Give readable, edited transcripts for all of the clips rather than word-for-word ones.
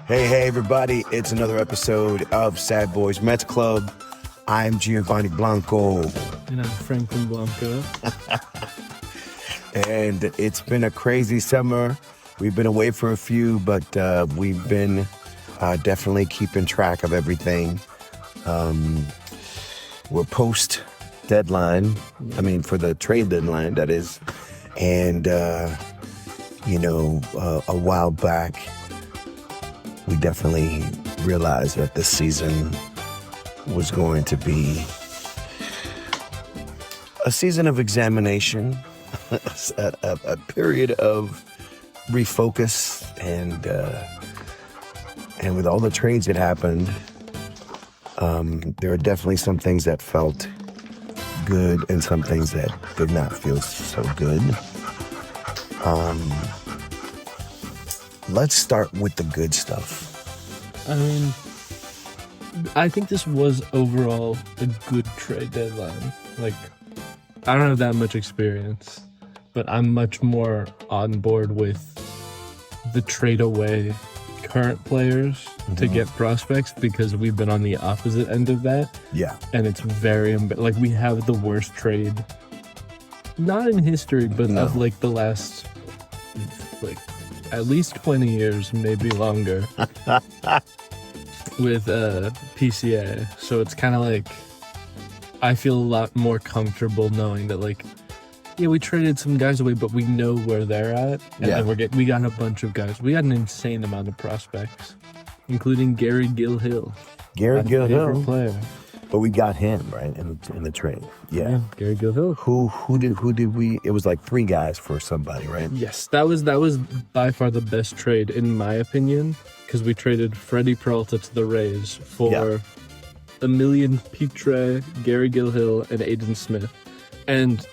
Hey, everybody. It's another episode of Sad Boys Mets Club. I'm Giovanni Blanco. And I'm Franklin Blanco. And it's been a crazy summer. We've been away for a few, but we've been definitely keeping track of everything. We're post-deadline. I mean, for the trade deadline, that is. And, a while back, we definitely realized that this season was going to be a season of examination, a period of refocus, and with all the trades that happened, there are definitely some things that felt good and some things that did not feel so good. Let's start with the good stuff. I mean, I think this was overall a good trade deadline. Like, I don't have that much experience, but I'm much more on board with the trade away current players to get prospects, because we've been on the opposite end of that. Yeah. And it's very, like, we have the worst trade, not in history, but of like the last, like, at least 20 years, maybe longer, with PCA. So it's kind of like, I feel a lot more comfortable knowing that, like, yeah, we traded some guys away, but we know where they're at. And then we got a bunch of guys. We got an insane amount of prospects, including Gary Gill. Gary Gill player. But we got him, right, in the trade. Yeah. Gary Gill. Who did we? It was like 3 guys for somebody, right? Yes, that was by far the best trade in my opinion, because we traded Freddie Peralta to the Rays for Emilian Petre, Gary Gill, and Aiden Smith. And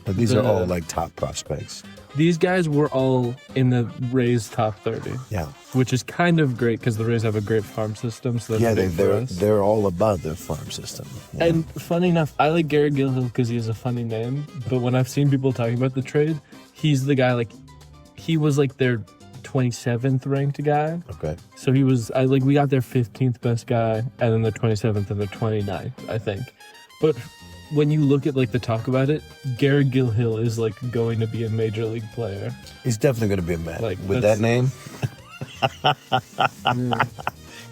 But these are all like top prospects. These guys were all in the Rays top 30. Yeah. Which is kind of great because the Rays have a great farm system. So they're all about their farm system. Yeah. And funny enough, I like Gary Gill because he has a funny name. But when I've seen people talking about the trade, he's the guy, like, he was like their 27th ranked guy. Okay. So he was, we got their 15th best guy and then the 27th and the 29th, I think. But when you look at, like, the talk about it, Gary Gill is, like, going to be a major league player. He's definitely going to be a Met. Like, with that name?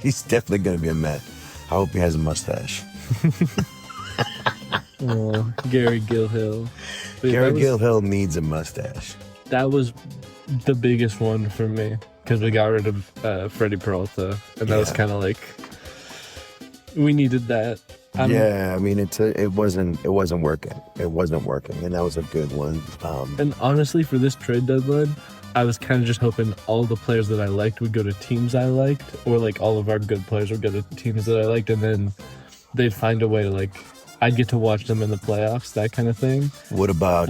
He's definitely going to be a Met. I hope he has a mustache. Oh, Gary Gill. Gary Gill needs a mustache. That was the biggest one for me, because we got rid of Freddie Peralta, and that was kind of like, we needed that. I mean, it wasn't working. It wasn't working, and that was a good one. And honestly, for this trade deadline, I was kind of just hoping all the players that I liked would go to teams I liked, or, like, all of our good players would go to teams that I liked, and then they'd find a way to, like, I'd get to watch them in the playoffs, that kind of thing. What about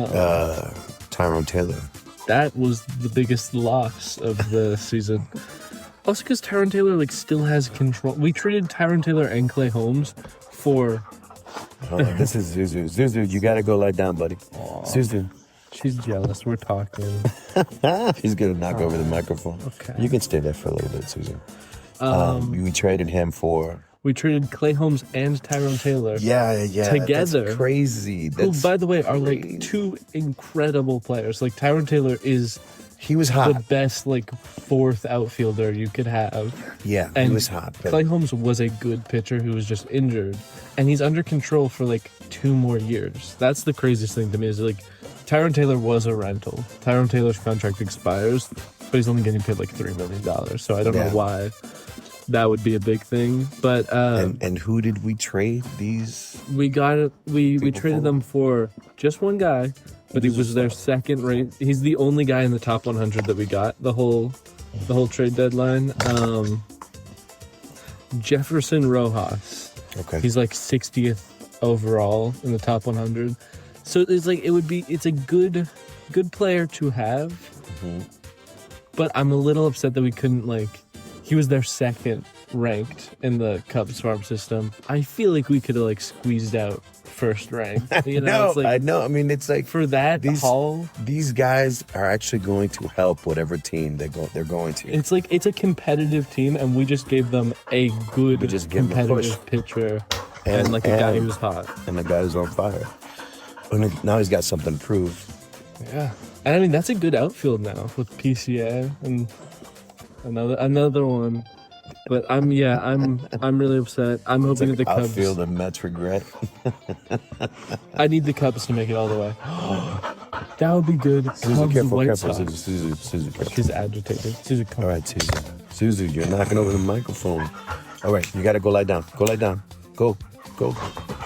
Tyrone Taylor? That was the biggest loss of the season. Also, because Tyrone Taylor, like, still has control. We traded Tyrone Taylor and Clay Holmes for... This is Zuzu. Zuzu, you got to go lie down, buddy. Aww. Zuzu. She's jealous. We're talking. He's going to knock over the microphone. Okay. You can stay there for a little bit, Zuzu. We traded him for... We traded Clay Holmes and Tyrone Taylor. Yeah. Together. That's crazy. Who, by the way, are, like, 2 incredible players. Like, Tyrone Taylor is... He was hot. The best, like, 4th outfielder you could have. Yeah, and he was hot. Clay Holmes was a good pitcher who was just injured. And he's under control for, like, 2 more years. That's the craziest thing to me, is, like, Tyrone Taylor was a rental. Tyrone Taylor's contract expires, but he's only getting paid, like, $3 million. So I don't know why that would be a big thing. But and who did we trade these? We traded them for just one guy. But he was their second rate. He's the only guy in the top 100 that we got the whole trade deadline. Jefferson Rojas. Okay. He's like 60th overall in the top 100. So it's like it's a good player to have. Mm-hmm. But I'm a little upset that we couldn't, like, he was their second ranked in the Cubs farm system, I feel like we could have like squeezed out first rank. You know, it's like, I know. I mean, it's like for that haul, these guys are actually going to help whatever team they're going to. it's like it's a competitive team, and we just gave them a good competitive pitcher and like a guy who's hot and a guy who's on fire. And now he's got something to prove. Yeah, and I mean that's a good outfield now with PCA and another one. But I'm really upset. I'm hoping that the Cubs. Outfield and Mets regret. I need the Cubs to make it all the way. That would be good. Suzu, careful. Suzu, careful. She's agitated. Suzu, come. All right, Suzu, you're knocking over the microphone. All right, you gotta go lie down. Go lie down. Go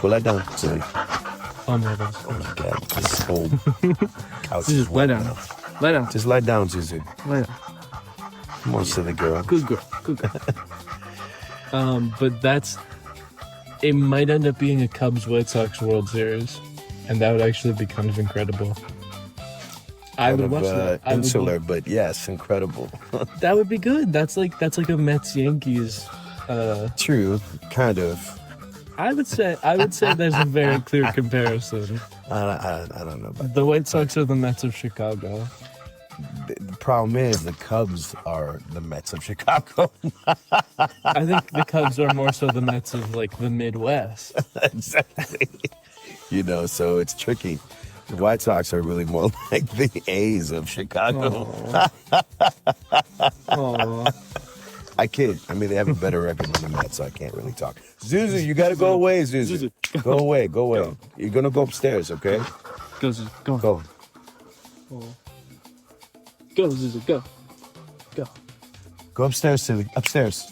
lie down, Suzu. Oh my God. Oh my God, this whole couch. Suzu, lie down. Lie down. Just lie down, Suzu. Lie down. Come on, silly girl. Good girl. But it might end up being a Cubs White Sox World Series, and that would actually be kind of incredible. I would watch that. Insular, but yes, incredible. That would be good. That's like a Mets Yankees. True, kind of. I would say there's a very clear comparison. I don't know about the White Sox are the Mets of Chicago. The problem is the Cubs are the Mets of Chicago. I think the Cubs are more so the Mets of like the Midwest. Exactly. So it's tricky. The White Sox are really more like the A's of Chicago. Aww. I kid. I mean, they have a better record than the Mets, so I can't really talk. Zuzu, you gotta go away, Zuzu. Go away. Go. You're gonna go upstairs, okay? Go, Zuzu. Go. Go. Go, Zuzu. Go. Go upstairs, silly. Upstairs.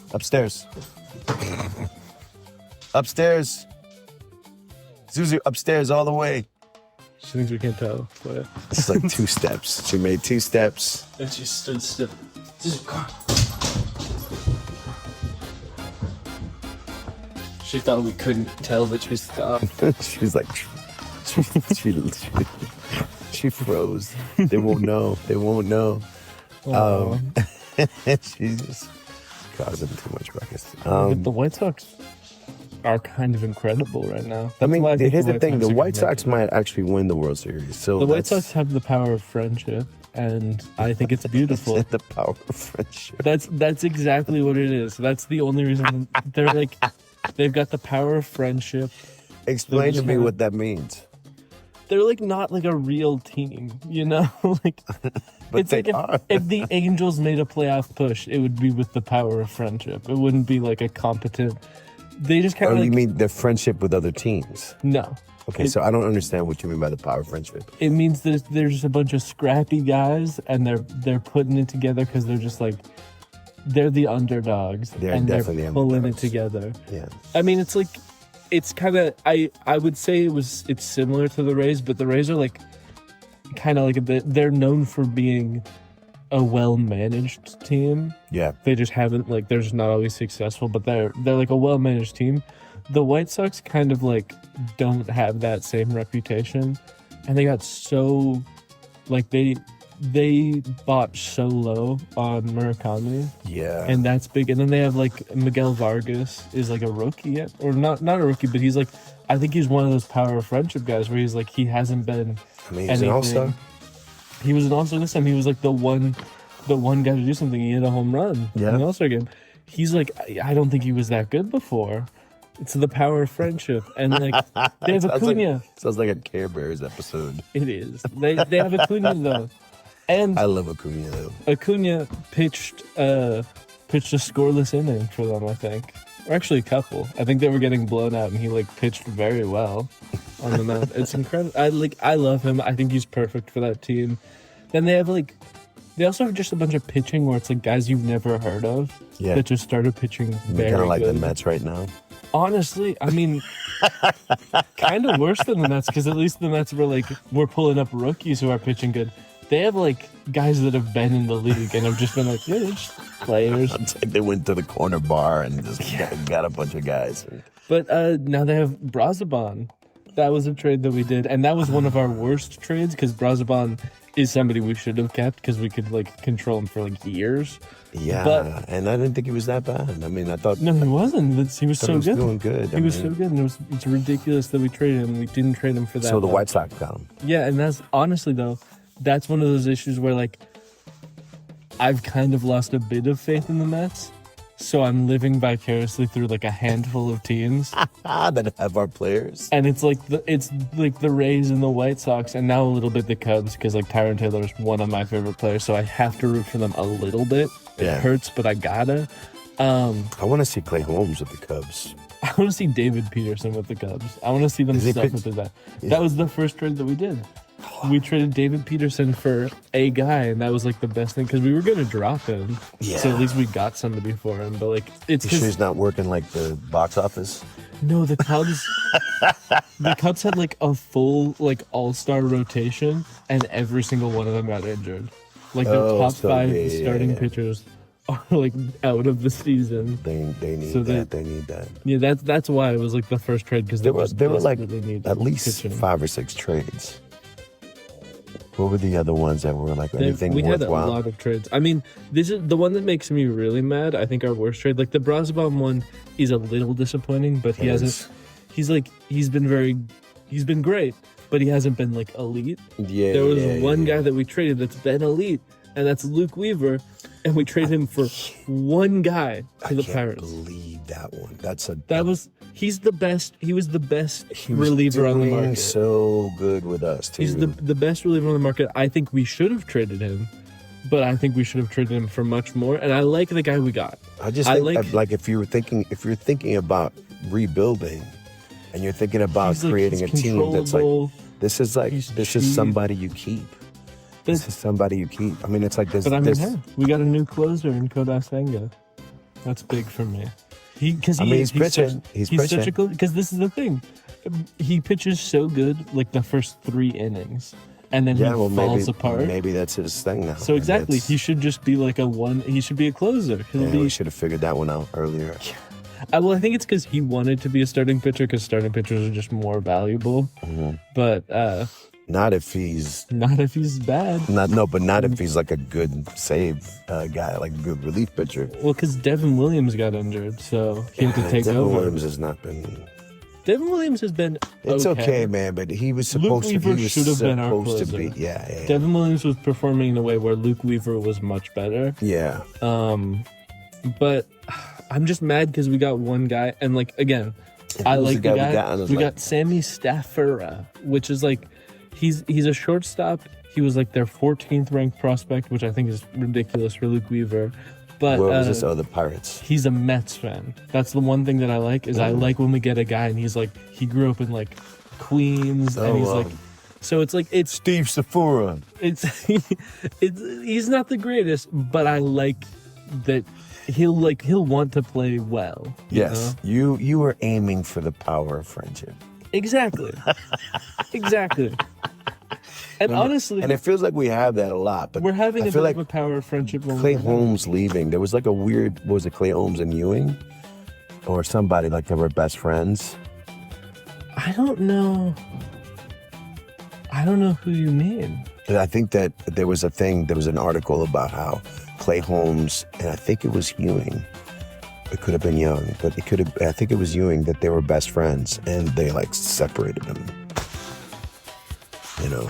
Zuzu, upstairs all the way. She thinks we can't tell. But... It's like 2 steps. She made 2 steps. And she stood still. Zuzu, come on. She thought we couldn't tell that she stopped. She's like, she froze. They won't know. She's just causing too much ruckus. But the White Sox are kind of incredible right now. I mean, here's the thing: the White Sox might actually win the World Series. So the White Sox have the power of friendship, and I think it's beautiful. The power of friendship. That's exactly what it is. That's the only reason they're like. They've got the power of friendship. Explain to me what that means. They're like not like a real team, like. But it's like if the Angels made a playoff push, it would be with the power of friendship. It wouldn't be like a competent. They just kind of. Oh, you mean their friendship with other teams? No. Okay, so I don't understand what you mean by the power of friendship. It means that there's just a bunch of scrappy guys, and they're putting it together because they're just like. They're the underdogs, and they're pulling it together. Yeah, I mean, it's like, it's kind of. I would say it's similar to the Rays, but the Rays are like, kind of like they're known for being a well-managed team. Yeah, they just haven't they're just not always successful, but they're like a well-managed team. The White Sox kind of like don't have that same reputation, and they got so they bought so low on Murakami. Yeah. And that's big. And then they have like Miguel Vargas is like a rookie yet. Or not a rookie, but he's like, I think he's one of those power of friendship guys where he's like, he hasn't been. I mean, he's an all-star. He was an all-star this time. He was like the one guy to do something. He hit a home run in the all-star game. He's like, I don't think he was that good before. It's the power of friendship. And like, they have Acuna. Sounds like a Care Bears episode. It is. They have Acuna though. And I love Acuna though. Acuna pitched a scoreless inning for them, I think. Or actually a couple. I think they were getting blown out and he like pitched very well on the mound. It's incredible. I love him. I think he's perfect for that team. Then they also have just a bunch of pitching where it's like guys you've never heard of that just started pitching very kind of like good. the Mets right now. Honestly, I mean, kind of worse than the Mets because at least the Mets were like, we're pulling up rookies who are pitching good. They have like guys that have been in the league and have just been like, yeah, they're just players. It's like they went to the corner bar and just got a bunch of guys. But now they have Brazoban, That was a trade that we did, and that was one of our worst trades because Brazaban is somebody we should have kept because we could like control him for like years. Yeah, But- and I didn't think he was that bad. I mean, I thought No, he wasn't. He was he so was good. doing good. He was so good, and it's ridiculous that we traded him. We didn't trade him for that. So the much. White Sox got him. Yeah, and that's honestly though, that's one of those issues where like I've kind of lost a bit of faith in the Mets. So I'm living vicariously through like a handful of teams. That have our players. And it's like the Rays and the White Sox, and now a little bit the Cubs, because like Tyrone Taylor is one of my favorite players, so I have to root for them a little bit. Yeah. It hurts, but I gotta. I want to see Clay Holmes with the Cubs. I want to see David Peterson with the Cubs. I want to see them Is he stuff pitch- with the guy. Yeah. That was the first trade that we did. We traded David Peterson for a guy, and that was like the best thing because we were gonna drop him. Yeah. So at least we got somebody for him. But like it's You sure 'cause- he's not working like the box office? no, the Cubs had like a full like all-star rotation, and every single one of them got injured. Like the Oh, top so five yeah, yeah, starting yeah. pitchers are like out of the season. They need So that. They need that. Yeah, that's why it was like the first trade because There were like need at least pitching. 5 or 6 trades. What were the other ones that were like anything We had a worthwhile? lot of trades. I mean, this is the one that makes me really mad. I think our worst trade, like the Brazaban one, is a little disappointing, but he It hasn't. is. He's been great, but he hasn't been like elite. Yeah, There was yeah, one yeah. guy that we traded that's been elite, and that's Luke Weaver, and we traded him for one guy to the I can't Pirates. believe that one. He's the best. He was the best He was reliever on the doing market. so good with us too. He's the best reliever on the market. I think we should have traded him, but I think we should have traded him for much more. And I like the guy we got. I just I think like if you're thinking about rebuilding, and you're thinking about He's like- creating a he's team that's like controllable. this is cheap. somebody you keep. This is somebody you keep. I mean, it's like this. But I mean, this hey, we got a new closer in Koda Senga. That's big for me. He's pitching. He's pitching. such a because this is the thing. He pitches so good like the first 3 innings, and then he falls apart. Maybe that's his thing now. So Maybe exactly, it's- he should just be like he should be a closer. Yeah, we should have figured that one out earlier. Well, I think it's because he wanted to be a starting pitcher because starting pitchers are just more valuable. Mm-hmm. But Not if he's not if he's bad. not if he's like a good save guy, like a good relief pitcher. Well, because Devin Williams got injured, so he had to take Devin over. Williams has not been. Devin Williams has been It's okay, man, but he was Luke supposed to. Weaver He was should have been our supposed to closer. be. Yeah. Devin Williams was performing in a way where Luke Weaver was much better. Yeah. But I'm just mad because we got one guy, and like again, And I who's like the guy. we got on his We leg? got Sammy Stafford, which is like he's a shortstop. He was like their 14th ranked prospect, which I think is ridiculous for Luke Weaver. But Where was this? Oh, the Pirates. he's a Mets fan. That's the one thing that I like is I like when we get a guy and he's like he grew up in like Queens and he's like so it's like it's Steve Safura. he's not the greatest, but I like that he'll want to play well. you Yes, know? you were aiming for the power of friendship. Exactly. And honestly, And it feels like we have that a lot. But we're having I a feel bit like of a power of friendship. When Clay we're having- Holmes leaving. There was like a weird. What was it? Clay Holmes and Ewing, or somebody like they were best friends. I don't know who you mean. And I think that there was an article about how Clay Holmes and I think it was Ewing. It could have been Young, but I think it was Ewing that they were best friends and they like separated them. You know.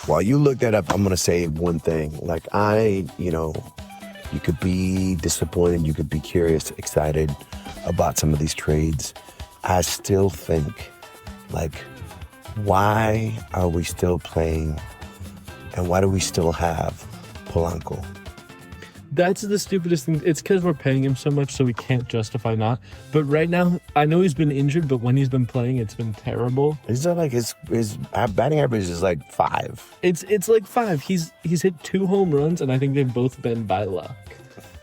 While you look that up, I'm gonna say one thing. Like you could be disappointed, you could be curious, excited about some of these trades. I still think, like, why are we still playing and why do we still have Polanco? That's the stupidest thing. It's because we're paying him so much, so we can't justify not. But right now, I know he's been injured, but when he's been playing, it's been terrible. Is that like his batting average is like 5? It's like 5. He's hit 2 home runs, and I think they've both been by luck.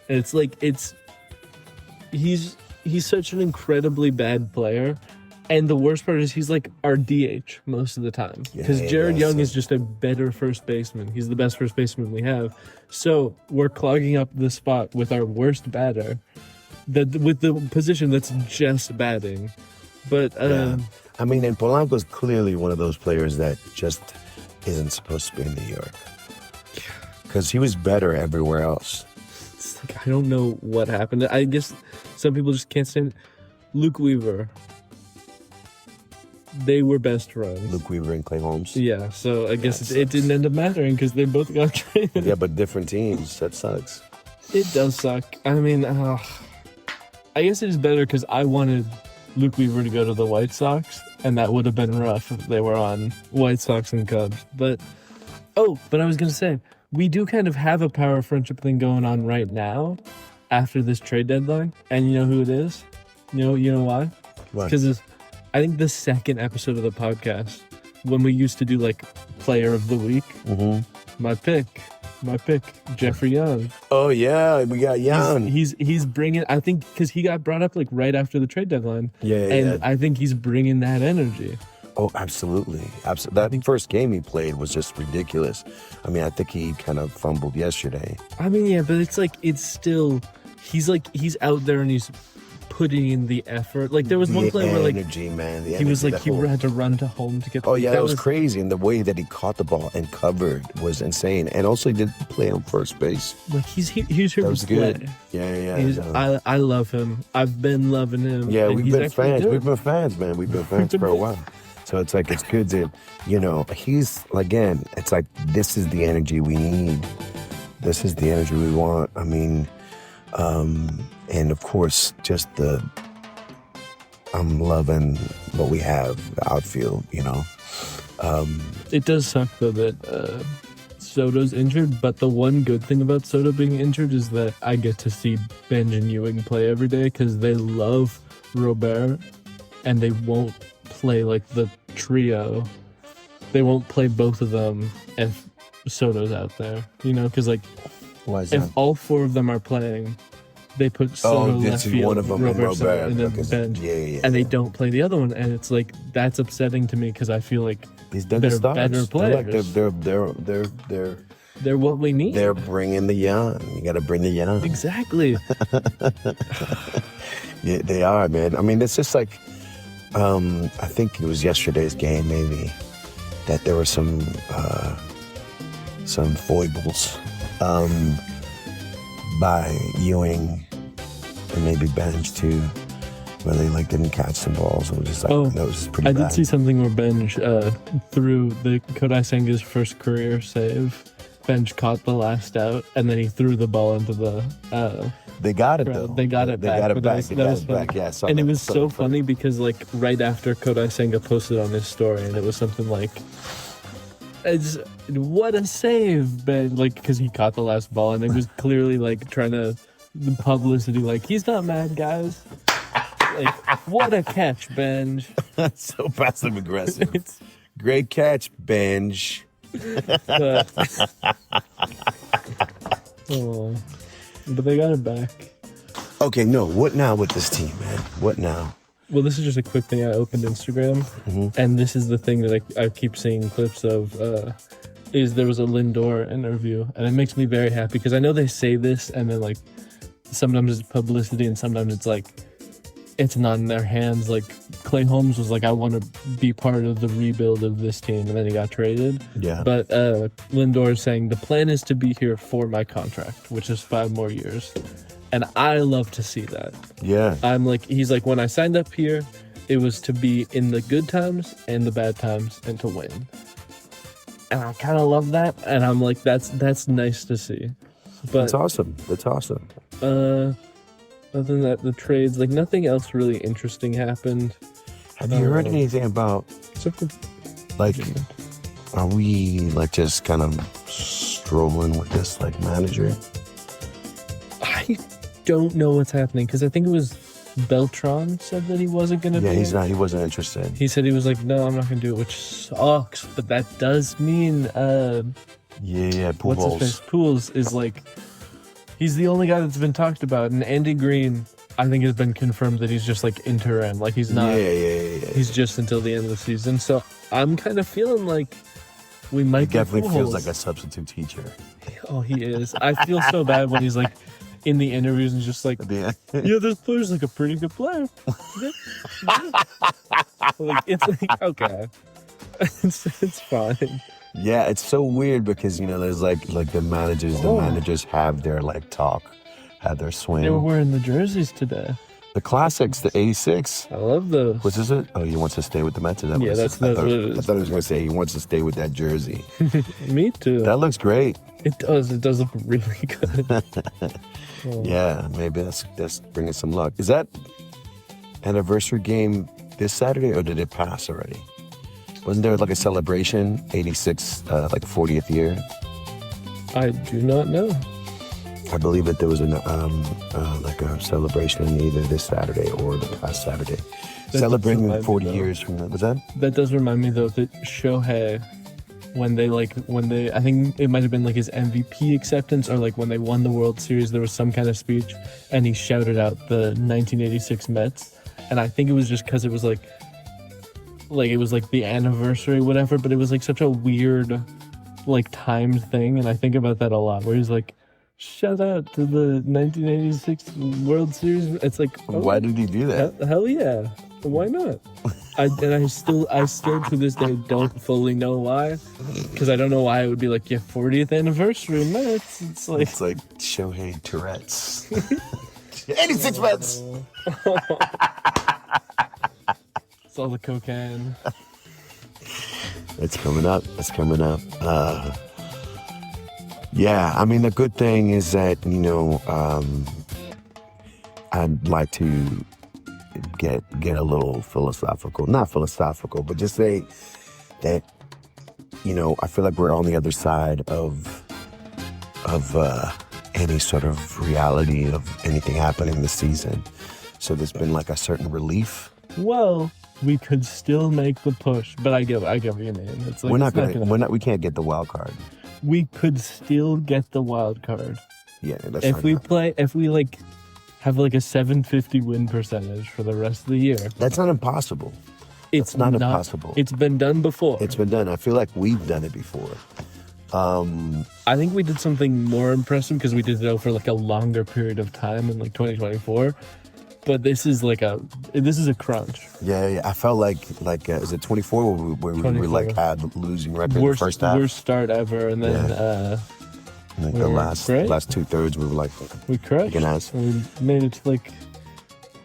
And it's like he's such an incredibly bad player. And the worst part is he's like our DH most of the time. Because Yeah, Jared yeah, Young so- is just a better first baseman. He's the best first baseman we have. So we're clogging up the spot with our worst batter, with the position that's just batting. But I I mean, and Polanco's clearly one of those players that just isn't supposed to be in New York. Because he was better everywhere else. It's like, I don't know what happened. I guess some people just can't stand it. Luke Weaver. They were best friends. Luke Weaver and Clay Holmes. Yeah, so I guess it didn't end up mattering because they both got traded. Yeah, but different teams. That sucks. It does suck. I mean, I guess it is better because I wanted Luke Weaver to go to the White Sox, and that would have been rough if they were on White Sox and Cubs. But I was going to say, we do kind of have a power friendship thing going on right now after this trade deadline. And you know who it is? You know why? What? Because I think the second episode of the podcast, when we used to do like player of the week, my pick, Jeffrey Young. Oh yeah, we got Young. He's bringing. I think because he got brought up like right after the trade deadline. Yeah. I think he's bringing that energy. Oh, absolutely. That first game he played was just ridiculous. I mean, I think he kind of fumbled yesterday. I mean, yeah, but it's still. He's out there and he's putting in the effort. Like there was one play where like energy, man. He was like he had to run to home to get. Oh yeah, that was crazy, and the way that he caught the ball and covered was insane. And also he did play on first base. Like he's here to was play. Good. Yeah. I love him. I've been loving him. Yeah, and we've been fans. We've been fans, man. We've been fans for a while. So it's like it's good to, he's again. It's like this is the energy we need. This is the energy we want. I mean. And of course, I'm loving what we have, the outfield, It does suck, though, that Soto's injured, but the one good thing about Soto being injured is that I get to see Benj and Ewing play every day because they love Robert, and they won't play like the trio. They won't play both of them if Soto's out there, because like why is if that? all four of them are playing, they put Soto left field, one of them Robert center, and then because, Benj, yeah, and they don't play the other one, and it's like that's upsetting to me because I feel like they're better players. They're what we need. They're bringing the young. You got to bring the young. Exactly. Yeah, they are, man. I mean, it's just like I think it was yesterday's game, maybe, that there were some foibles. By Ewing and maybe Benj too, where they didn't catch some balls. It was just that was pretty I bad. did see something where Benj threw the Kodai Senga's first career save. Benj caught the last out, and then he threw the ball into the. They got it though. They got it back. That was funny. Yeah, and it was so funny because right after Kodai Senga posted on his story, and it was something like. What a save, Ben! Because he caught the last ball, and it was clearly trying to the publicity. He's not mad, guys. What a catch, Benj! So passive aggressive. Great catch, Benj. But they got it back. Okay, no. What now with this team, man? What now? Well, this is just a quick thing. I opened Instagram, and this is the thing that I keep seeing clips of, is there was a Lindor interview, and it makes me very happy, because I know they say this, and then, sometimes it's publicity, and sometimes it's not in their hands. Clay Holmes was I want to be part of the rebuild of this team, and then he got traded. Yeah. But Lindor is saying, the plan is to be here for my contract, which is 5 more years. And I love to see that. Yeah. He's when I signed up here, it was to be in the good times and the bad times and to win. And I kind of love that. And I'm that's nice to see. But That's awesome. other than that, the trades, nothing else really interesting happened. Have you heard anything about, are we just kind of strolling with this manager? I don't know what's happening, because I think it was Beltran said that he wasn't going to Yeah, be. he wasn't interested. He said he was no, I'm not going to do it, which sucks. But that does mean, Pujols. what's his face? Pujols is he's the only guy that's been talked about. And Andy Green, I think, has been confirmed that he's just interim. He's not. Yeah. He's just until the end of the season. So I'm kind of feeling we might. He definitely Pujols. feels like a substitute teacher. Oh, he is. I feel so bad when he's in the interviews and just like, Yeah. yeah, this player's like a pretty good player. Like, it's like, okay. It's fine. Yeah, it's so weird because there's like the managers have their like talk, have their swing. They were wearing the jerseys today. The classics, the 86. I love those. What is it? Oh, he wants to stay with the Mets. Is that Yeah, what that's I what it is. I thought he was going to say he wants to stay with that jersey. Me too. That looks great. It does. It does look really good. Yeah, maybe that's bringing some luck. Is that anniversary game this Saturday or did it pass already? Wasn't there like a celebration, 86, like 40th year? I do not know. I believe that there was like a celebration either this Saturday or the past Saturday. Celebrating 40 years from that. Was that? That does remind me though that Shohei, when they I think it might have been like his MVP acceptance or like when they won the World Series, there was some kind of speech and he shouted out the 1986 Mets. And I think it was just because it was like it was like the anniversary, whatever, but it was like such a weird like timed thing. And I think about that a lot where he's like, shout out to the 1986 World Series. It's like, oh, why did he do that? Hell yeah. Why not? I still to this day don't fully know why, because I don't know why it would be like 40th anniversary Mets. It's like Shohei Tourette's. 86 Mets. It's all the cocaine. It's coming up. Yeah, I mean, the good thing is that, I'd like to get a little philosophical. Not philosophical, but just say that, I feel like we're on the other side of any sort of reality of anything happening this season. So there's been like a certain relief. Well, we could still make the push, but I get what you mean. It's like we can't get the wild card. We could still get the wild card. Yeah, that's if we like have like a 750 win percentage for the rest of the year. That's not impossible. It's not impossible. It's been done before. It's been done. I feel like we've done it before. I think we did something more impressive because we did it over like a longer period of time in like 2024. But this is a crunch. Yeah. I felt like is it 24 where we like had the losing record in the first half? Worst start ever, and then like the last 2/3 we were like we crushed. We made it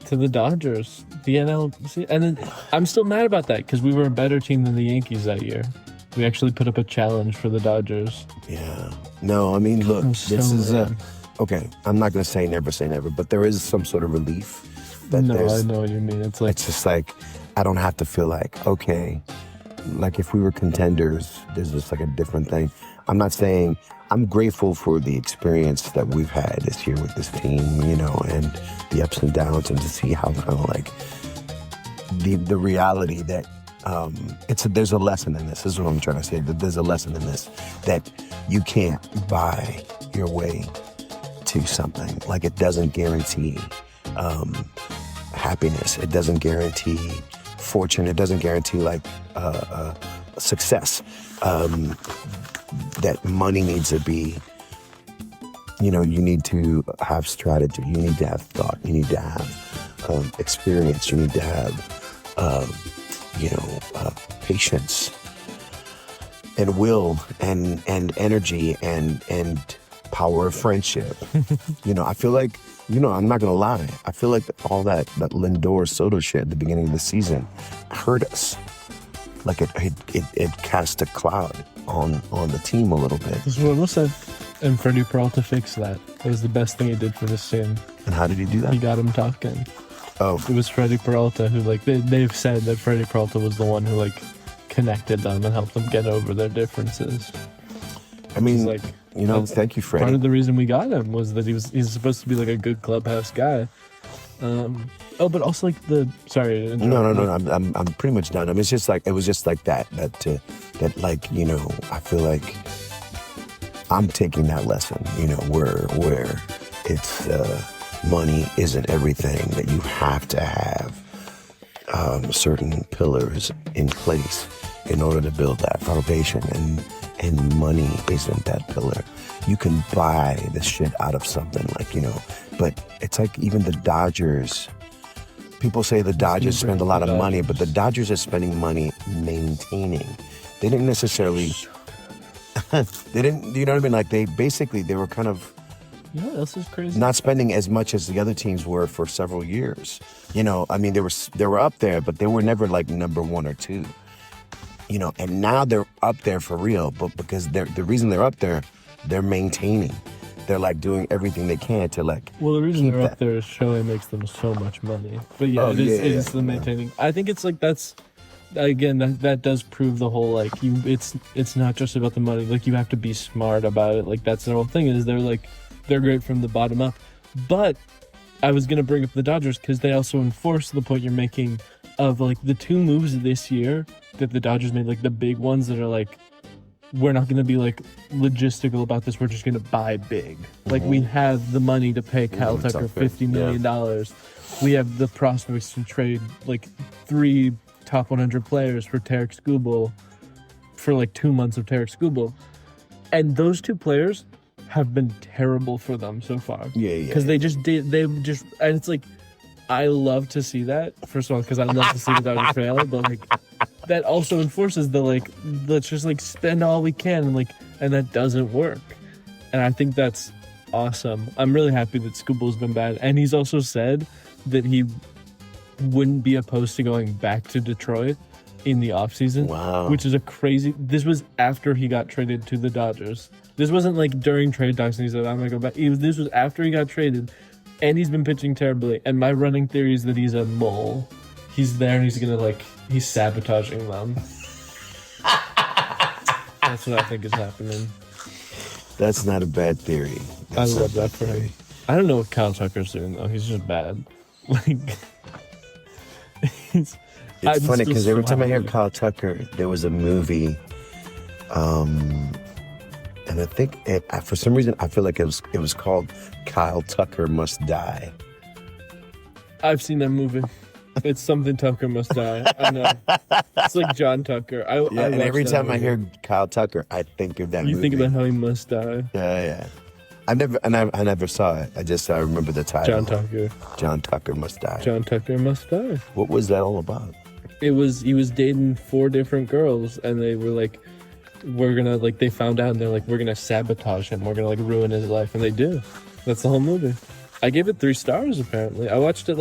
to the Dodgers, the NLC, and then I'm still mad about that because we were a better team than the Yankees that year. We actually put up a challenge for the Dodgers. Yeah. No, I mean, look, this is okay, I'm not going to say never, but there is some sort of relief. I know what you mean. It's just like, I don't have to feel like, okay, like if we were contenders, there's just like a different thing. I'm not saying, I'm grateful for the experience that we've had this year with this team, and the ups and downs, and to see how kind of like the reality that there's a lesson in this. This is what I'm trying to say, that there's a lesson in this, that you can't buy your way to something. Like, it doesn't guarantee happiness. It doesn't guarantee fortune. It doesn't guarantee success. That money needs to be, you need to have strategy. You need to have thought. You need to have experience. You need to have, patience and will and energy and power of friendship. I feel like, I'm not gonna lie. I feel like all that Lindor Soto shit at the beginning of the season hurt us. Like it cast a cloud on the team a little bit. This is what I said. And Freddie Peralta fixed that. It was the best thing he did for this team. And how did he do that? He got him talking. Oh. It was Freddie Peralta who they've said that Freddie Peralta was the one who connected them and helped them get over their differences. I mean, thank you, Freddie. Part of the reason we got him was that he's supposed to be a good clubhouse guy. But also sorry. No. I'm pretty much done. I mean, it's just it was just like that I feel like I'm taking that lesson, where it's money isn't everything, that you have to have certain pillars in place in order to build that foundation. and money isn't that pillar. You can buy the shit out of something, like, you know, but it's like even the Dodgers. People say the Dodgers spend a lot of money, but the Dodgers are spending money maintaining. They didn't necessarily, they didn't, you know what I mean? Like they were kind of, you know what else is crazy? not spending as much as the other teams were for several years. You know, I mean, they were up there, but they were never like number 1 or 2. You know, and now they're up there for real, but because the reason they're up there, they're maintaining. They're like doing everything they can to like. Well, the reason they're up there is Shohei makes them so much money. But yeah, it is the maintaining. I think it's like that's that does prove the whole like it's not just about the money. Like you have to be smart about it. Like that's the whole thing is they're great from the bottom up. But I was gonna bring up the Dodgers because they also enforce the point you're making of like the 2 moves this year that the Dodgers made, like the big ones that are like, we're not going to be like logistical about this. We're just going to buy big. Like we have the money to pay Kyle Tucker $50 million. We have the prospects to trade like 3 top 100 players for Tarek Skubal for like 2 months of Tarek Skubal. And those 2 players have been terrible for them so far. Because and it's like, I love to see that. First of all, because I love to see the Dodgers fail, but like that also enforces the like, let's just like spend all we can and that doesn't work. And I think that's awesome. I'm really happy that Skubal's been bad. And he's also said that he wouldn't be opposed to going back to Detroit in the offseason. Wow. Which is this was after he got traded to the Dodgers. This wasn't like during trade talks and he said, I'm going to go back. This was after he got traded. And he's been pitching terribly. And my running theory is that he's a mole. He's there and he's going to he's sabotaging them. That's what I think is happening. That's not a bad theory. I love that for him. I don't know what Kyle Tucker's doing, though. He's just bad. It's funny because every time I hear Kyle Tucker, there was a movie, and I think for some reason I feel like it was called Kyle Tucker Must Die. I've seen that movie. It's something Tucker Must Die. I know. It's like John Tucker. And every time I hear Kyle Tucker, I think of that movie. You think about how he must die. Yeah. I never saw it. I remember the title. John Tucker Must Die. John Tucker Must Die. What was that all about? He was dating 4 different girls, and they were like, we're gonna they found out, and they're like, we're gonna sabotage him. We're gonna ruin his life, and they do. That's the whole movie. I gave it 3 stars. Apparently, I watched it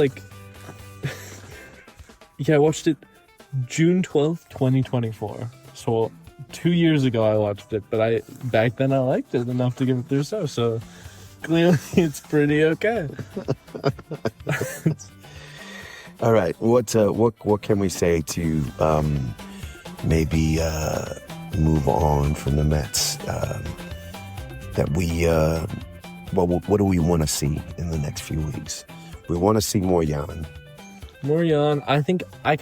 I watched it June 12th, 2024. So 2 years ago I watched it, but back then I liked it enough to give it 3 stars. So clearly it's pretty okay. All right, what can we say to maybe move on from the Mets? That what do we want to see in the next few weeks? We want to see more Jan. I think I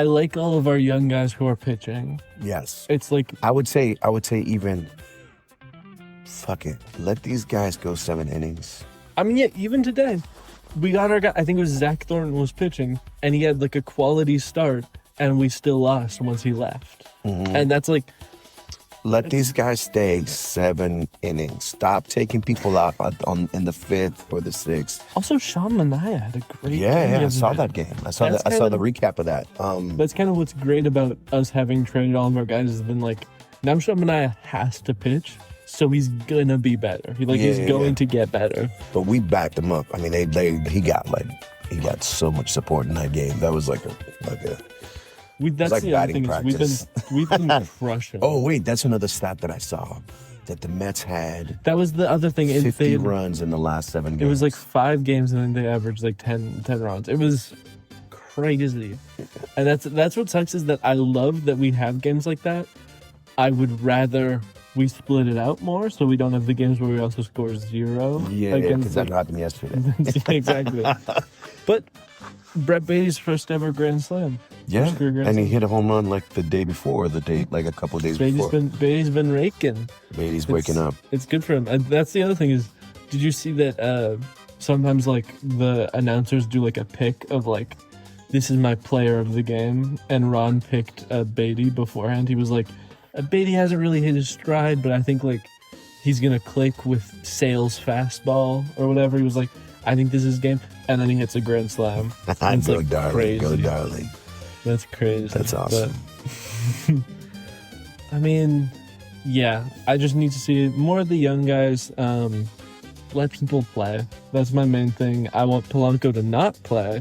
like all of our young guys who are pitching. Yes. It's like I would say even fuck it. Let these guys go 7 innings. I mean, yeah, even today. We got our guy, I think it was Zach Thornton was pitching, and he had a quality start, and we still lost once he left. Mm-hmm. And that's let these guys stay 7 innings. Stop taking people out in the 5th or the 6th. Also, Sean Manaea had a great game. Yeah, I saw that game. I saw the recap of that. That's kind of what's great about us having traded all of our guys has been now Sean Manaea has to pitch, so he's gonna be better. He's going to get better. But we backed him up. I mean, he got so much support in that game. That was that's the other thing is we've been crushing. Oh wait, that's another stat that I saw that the Mets had. That was the other thing. 50 runs in the last 7 games. It was 5 games and then they averaged 10 runs. It was crazy, and that's what sucks is that I love that we have games like that. I would rather we split it out more so we don't have the games where we also score 0. Yeah, because that happened yesterday. Exactly. But Brett Beatty's first ever Grand Slam. Yeah, and he hit a home run the day before, a couple of days before. Beatty's been raking. Beatty's waking up. It's good for him. And that's the other thing is, did you see that sometimes the announcers do a pick of this is my player of the game, and Ron picked Beatty beforehand. He was Beatty hasn't really hit his stride, but I think like he's gonna click with Sale's fastball or whatever. He was like, I think this is his game, and then he hits a grand slam. It's Go like darling, crazy. go darling. That's crazy. That's awesome. But, I mean, yeah, I just need to see more of the young guys. Let people play. That's my main thing. I want Polanco to not play.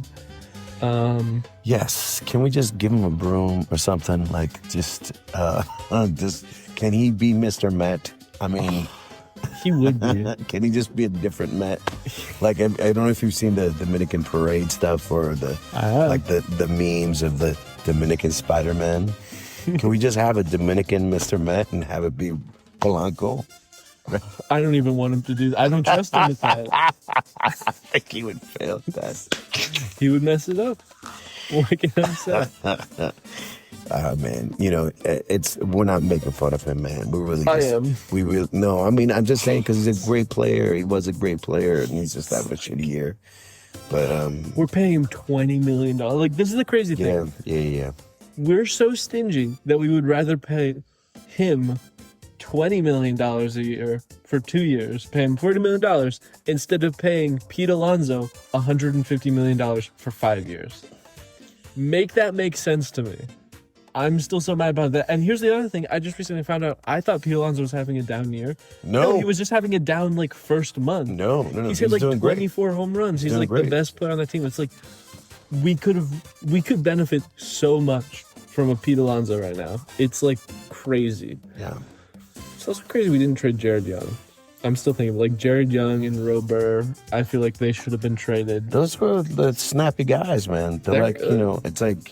Yes. Can we just give him a broom or something? Like, just can he be Mr. Met? I mean, He would be. can he just be a different Met? Like, I don't know if you've seen the Dominican parade stuff or the memes of the Dominican Spider-Man. Can we just have a Dominican Mr. Met and have it be Polanco? I don't even want him to do that. I don't trust him with that. I think he would fail at that. He would mess it up. What can I say? Man, we're not making fun of him, man. We're really I am. No, I mean, I'm just saying because he's a great player. He was a great player, and he's just having a shitty year. But we're paying him $20 million. Like, this is the crazy thing. Yeah. We're so stingy that we would rather pay him $20 million a year for 2 years, pay him $40 million instead of paying Pete Alonso $150 million for 5 years. Make that make sense to me. I'm still so mad about that. And here's the other thing. I just recently found out, I thought Pete Alonso was having a down year. No, he was just having a down, like, first month. No. He's hit, like, 24 home runs. He's, like, the best player on the team. It's like, we could benefit so much from a Pete Alonso right now. It's, like, crazy. Yeah. It's also crazy we didn't trade Jared Young. I'm still thinking, like, Jared Young and Robert, I feel like they should have been traded. Those were the snappy guys, man. They're like, it's like,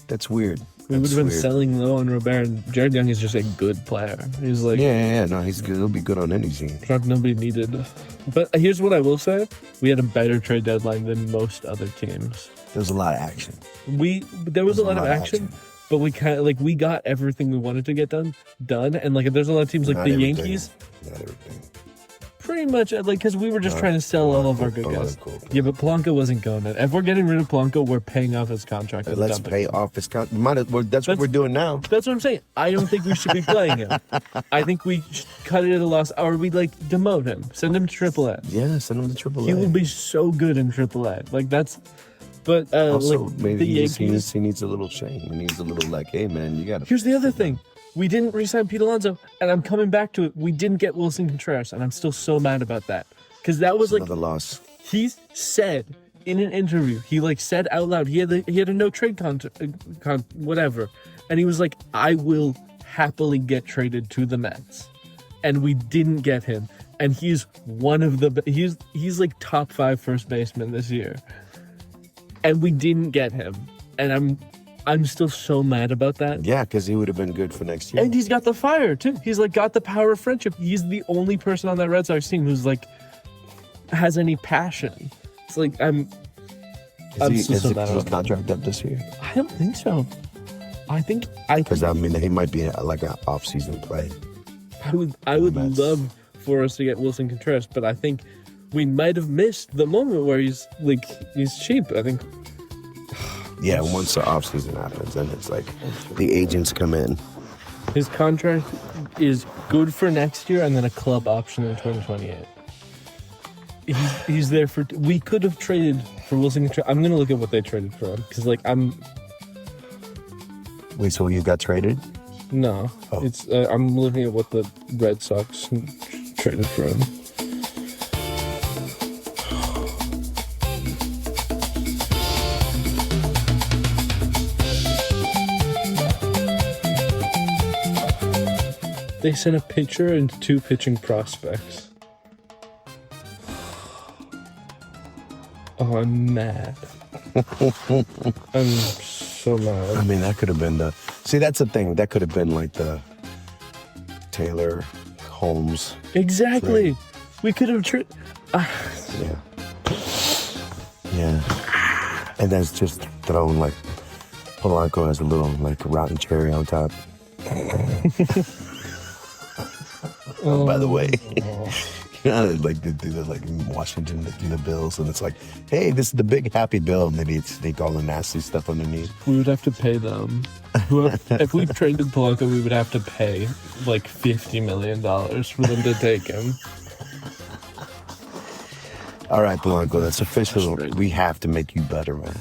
that's weird. We would have been selling low on Robert, and Jared Young is just a good player. He's like... Yeah, no, he's good. He'll be good on any team. Nobody needed. But here's what I will say. We had a better trade deadline than most other teams. There was a lot of action. There was a lot of action. But we kind of, like, we got everything we wanted to get done, and, like, there's a lot of teams like Not the everything. Yankees. Not everything. Pretty much, like, because we were just trying to sell all of our good guys. Yeah, but Polanco wasn't going in. If we're getting rid of Polanco, we're paying off his contract. Let's pay off his contract. That's what we're doing now. That's what I'm saying. I don't think we should be playing him. I think we should cut it at a loss, or we, like, demote him. Send him to AAA. Yeah, send him to AAA. He will be so good in AAA. Like, that's... But, also, like, maybe the Yankees... he needs a little shame. He needs a little, like, hey, man, you got to... Here's the other thing. We didn't re-sign Pete Alonso, and I'm coming back to it. We didn't get Wilson Contreras, and I'm still so mad about that. Because that was, like... another loss. He said in an interview, he, like, said out loud, he had a no-trade whatever. And he was like, I will happily get traded to the Mets. And we didn't get him. And he's one of the... He's like, top 5 first baseman this year. And we didn't get him. And I'm still so mad about that. Yeah, because he would have been good for next year. And he's got the fire, too. He's, like, got the power of friendship. He's the only person on that Red Sox team who's, like, has any passion. It's like, I'm still so mad about his contract up this year? I don't think so. Because, I mean, he might be, like, an off-season play. I would love for us to get Wilson Contreras, but I think we might have missed the moment where he's cheap. I think... Yeah, once the off-season happens, then it's like the agents come in. His contract is good for next year and then a club option in 2028. He's there for... We could have traded for Wilson Contreras. I'm going to look at what they traded for him. Because, like, Wait, so you got traded? No. Oh. It's I'm looking at what the Red Sox traded for him. They sent a pitcher and 2 pitching prospects. Oh, I'm mad. I'm so mad. I mean, that could have been See, that's the thing. That could have been like the Taylor, Holmes. Exactly. Trade. We could have... Yeah. And that's just thrown, like, Polanco has a little, like, rotten cherry on top. By the way, like they do that, like in Washington, they do the bills, and it's like, hey, this is the big happy bill, and maybe it's they all the nasty stuff underneath. We would have to pay them. If we traded Polanco, we would have to pay like $50 million for them to take him. All right, Polanco, that's official. Frustrating. We have to make you better, man.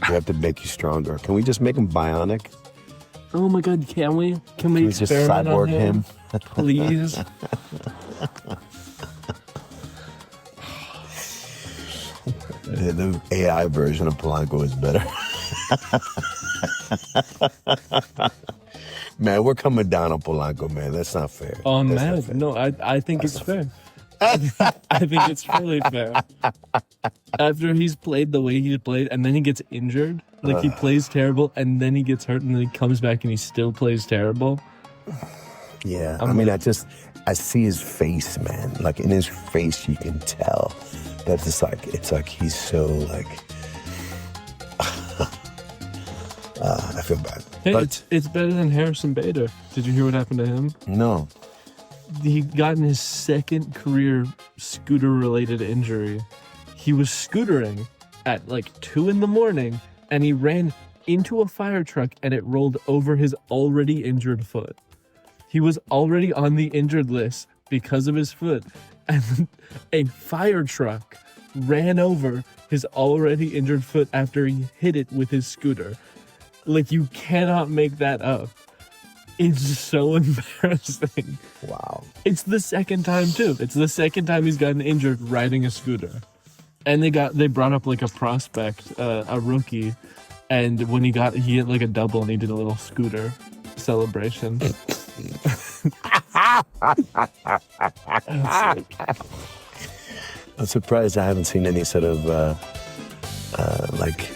We have to make you stronger. Can we just make him bionic? Oh my God, can we? Can Can we we just experiment on cyborg him? Please. The AI version of Polanco is better. Man, we're coming down on Polanco, man. That's not fair. Oh That's man, not fair. no, I think it's fair. I think it's really fair. After he's played the way he's played, and then he gets injured, like he plays terrible, and then he gets hurt, and then he comes back and he still plays terrible. Yeah, I mean, I see his face, man. Like in his face, you can tell that it's like he's so like. I feel bad. Hey, But it's better than Harrison Bader. Did you hear what happened to him? no, He got in his second career scooter-related injury. He was scootering at like 2 a.m, and he ran into a fire truck, and it rolled over his already injured foot. He was already on the injured list because of his foot, and a fire truck ran over his already injured foot after he hit it with his scooter. Like, you cannot make that up. It's so embarrassing. wow. It's the second time too. It's the second time he's gotten injured riding a scooter. And they brought up like a prospect, a rookie, and when he hit like a double and he did a little scooter celebration. I'm surprised I haven't seen any sort of like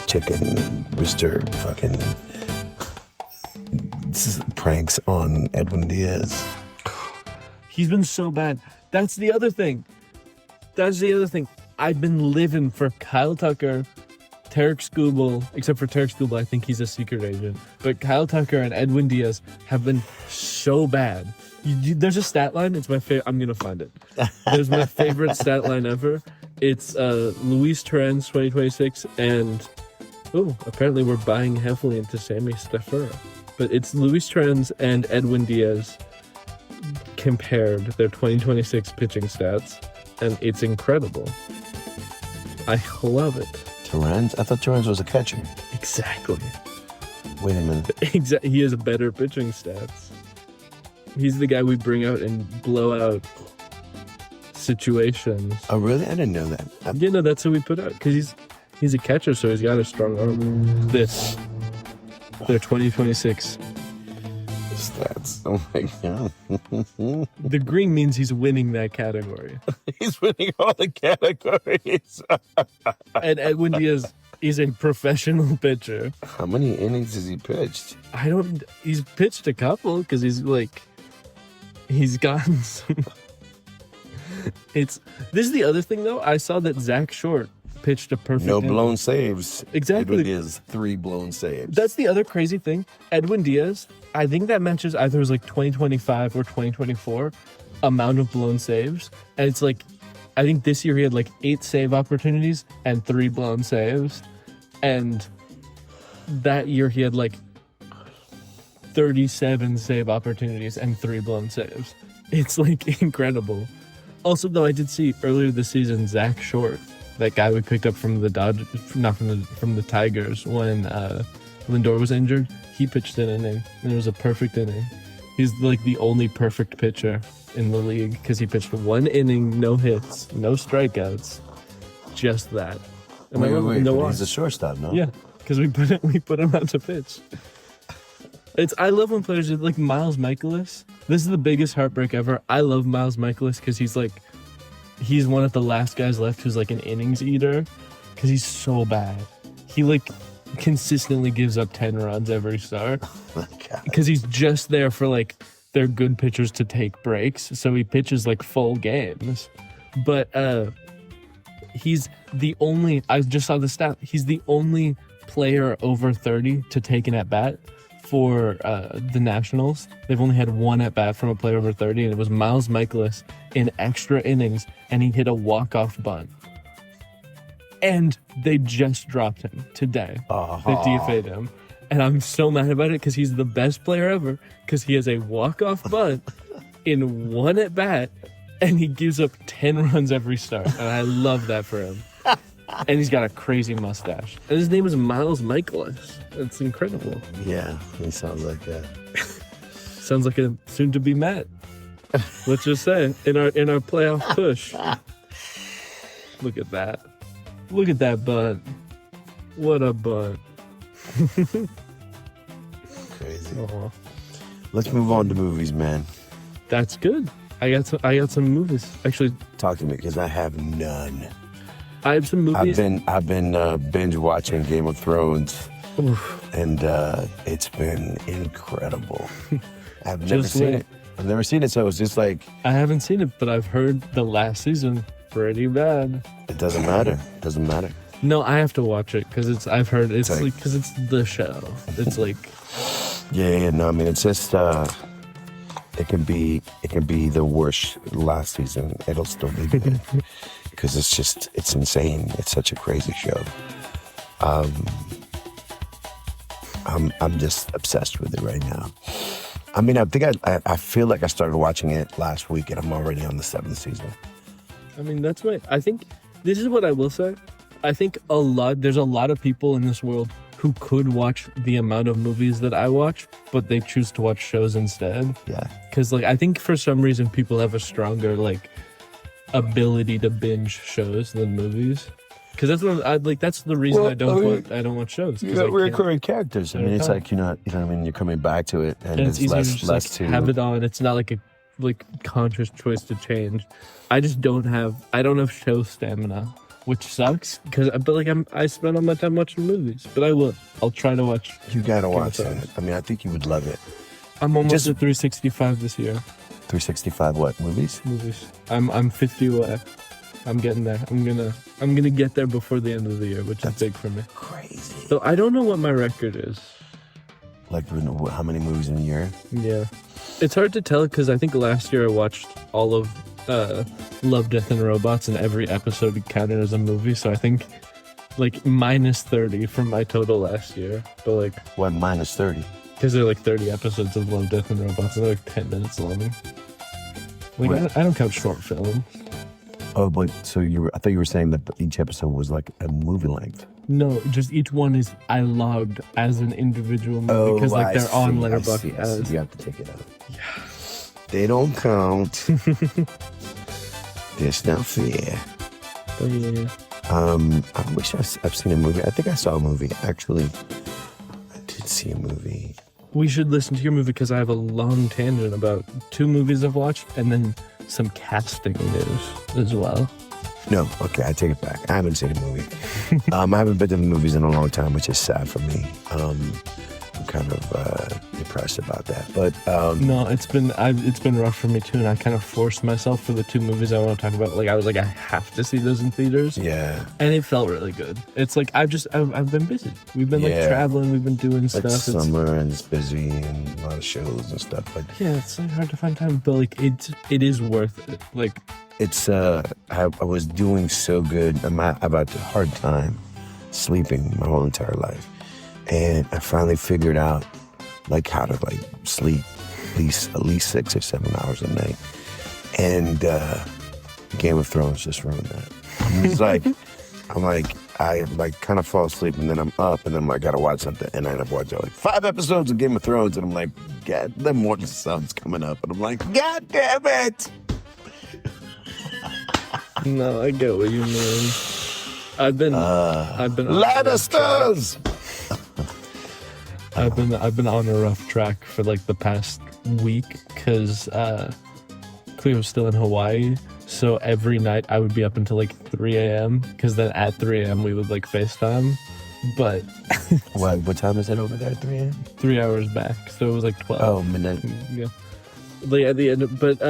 chicken rooster fucking pranks on Edwin Diaz. He's been so bad. That's the other thing. I've been living for Kyle Tucker, Tarek Skubal, except for Tarek Skubal, I think he's a secret agent. But Kyle Tucker and Edwin Diaz have been so bad. There's a stat line. It's my favorite. I'm gonna find it. There's my favorite stat line ever. It's Luis Torrens 2026, and apparently we're buying heavily into Sammy Staffer. But it's Luis Torrens and Edwin Diaz compared their 2026 pitching stats, and it's incredible. I love it. Torrens? I thought Torrens was a catcher. Exactly. Wait a minute. He has better pitching stats. He's the guy we bring out in blowout situations. Oh, really? I didn't know that. Yeah, no, that's who we put out because he's a catcher, so he's got a strong arm. Their 2026 Stats. Oh my god. The green means he's winning that category. He's winning all the categories. And Edwin Diaz is a professional pitcher. How many innings has he pitched? He's pitched a couple because he's gotten some. This is the other thing though. I saw that Zach Short pitched a perfect No inning. blown saves. Exactly. Edwin Diaz, 3 blown saves. That's the other crazy thing. Edwin Diaz, I think that matches either as like 2025 or 2024 amount of blown saves. And it's like, I think this year he had like 8 save opportunities and 3 blown saves. And that year he had like 37 save opportunities and 3 blown saves. It's like incredible. Also, though, I did see earlier this season Zach Short, that guy we picked up from the from the Tigers when Lindor was injured. He pitched an inning, and it was a perfect inning. He's like the only perfect pitcher in the league because he pitched 1 inning, no hits, no strikeouts, just that. And Wait, no but walks. he's a shortstop, no? Yeah, because we put him out to pitch. I love when players do, like Miles Michaelis. This is the biggest heartbreak ever. I love Miles Michaelis because he's one of the last guys left who's like an innings eater because he's so bad. He like consistently gives up 10 runs every start because he's just there for like their good pitchers to take breaks. So he pitches like full games. But he's the only, I just saw the stat, he's the only player over 30 to take an at-bat for the Nationals. They've only had one at bat from a player over 30, and it was Miles Michaelis in extra innings, and he hit a walk-off bunt. And they just dropped him today. They DFA'd him. And I'm so mad about it because he's the best player ever because he has a walk-off bunt in one at bat and he gives up 10 runs every start. And I love that for him. And he's got a crazy mustache. And his name is Miles Michaelis. It's incredible. Yeah, he sounds like that. Sounds like a soon-to-be Met. Let's just say, in our playoff push. Look at that. Look at that bunt. What a bunt. Crazy. Aww. Let's move on to movies, man. That's good. I got some movies. Actually, Talk to me because I have none. I have some movies. I've been binge watching Game of Thrones, and it's been incredible. I've never seen it. I've never seen it, so it's just like I haven't seen it, but I've heard the last season pretty bad. it doesn't matter. It doesn't matter. No, I have to watch it because I've heard it's like because it's the show. It's like Yeah. No, I mean it's just it can be the worst last season. It'll still be good because it's insane. It's such a crazy show. I'm just obsessed with it right now. I mean, I think I feel like I started watching it last week and I'm already on the 7th season. I mean, that's right. I think this is what I will say. I think there's a lot of people in this world who could watch the amount of movies that I watch, but they choose to watch shows instead. Yeah. Because like I think for some reason people have a stronger like ability to binge shows than movies. Because that's what that's the reason I don't watch shows. You got recurring characters. I mean, it's like you know what I mean. You're coming back to it, and it's it's easier less to to have it on. It's not like a conscious choice to change. I just don't have show stamina, which sucks. I spend all my time watching movies, but I'll try to watch. You gotta watch it. I mean, I think you would love it. I'm almost at 365 this year. 365 what movies? Movies. I'm 50 away. I'm getting there. I'm gonna get there before the end of the year, which is big for me. Crazy. So I don't know what my record is. Like how many movies in a year? Yeah, it's hard to tell because I think last year I watched all of Love, Death, and Robots, and every episode counted as a movie. So I think like minus 30 from my total last year. But like what minus 30? Because there are like 30 episodes of Love, Death, and Robots, and they're like 10 minutes long. Like I don't count short films. Oh, but so I thought you were saying that each episode was like a movie length. No, just each one is I logged as an individual movie because like they're on Letterboxd. I see. You have to take it out. Yeah. They don't count. That's not fair. Oh, yeah. I wish I've seen a movie. I think I saw a movie. Actually, I did see a movie. We should listen to your movie because I have a long tangent about 2 movies I've watched and then some casting news as well. No, okay, I take it back. I haven't seen a movie. I haven't been to the movies in a long time, which is sad for me. I'm kind of depressed about that. But no, it's been rough for me too, and I kind of forced myself for the 2 movies I want to talk about. Like I was like, I have to see those in theaters. Yeah, and it felt really good. It's like I've been busy. We've been like traveling. We've been doing stuff. It's summer and it's busy and a lot of shows and stuff. But yeah, it's like hard to find time. But like it is worth it. Like it's I was doing so good. I've had a hard time sleeping my whole entire life. And I finally figured out like how to like sleep at least 6 or 7 hours a night. And Game of Thrones just ruined that. It's like I kind of fall asleep and then I'm up and then I gotta watch something and I end up watching like 5 episodes of Game of Thrones and I'm like, God, the morning sun's coming up and I'm like, God damn it! No, I get what you mean. I've been Lannisters! I've been on a rough track for like the past week because Cleo's still in Hawaii, so every night I would be up until like 3 a.m. because then at 3 a.m. we would like FaceTime. But what time is it over there? 3 a.m. 3 hours back, so it was like 12. Oh, midnight. Yeah. Like at the end, but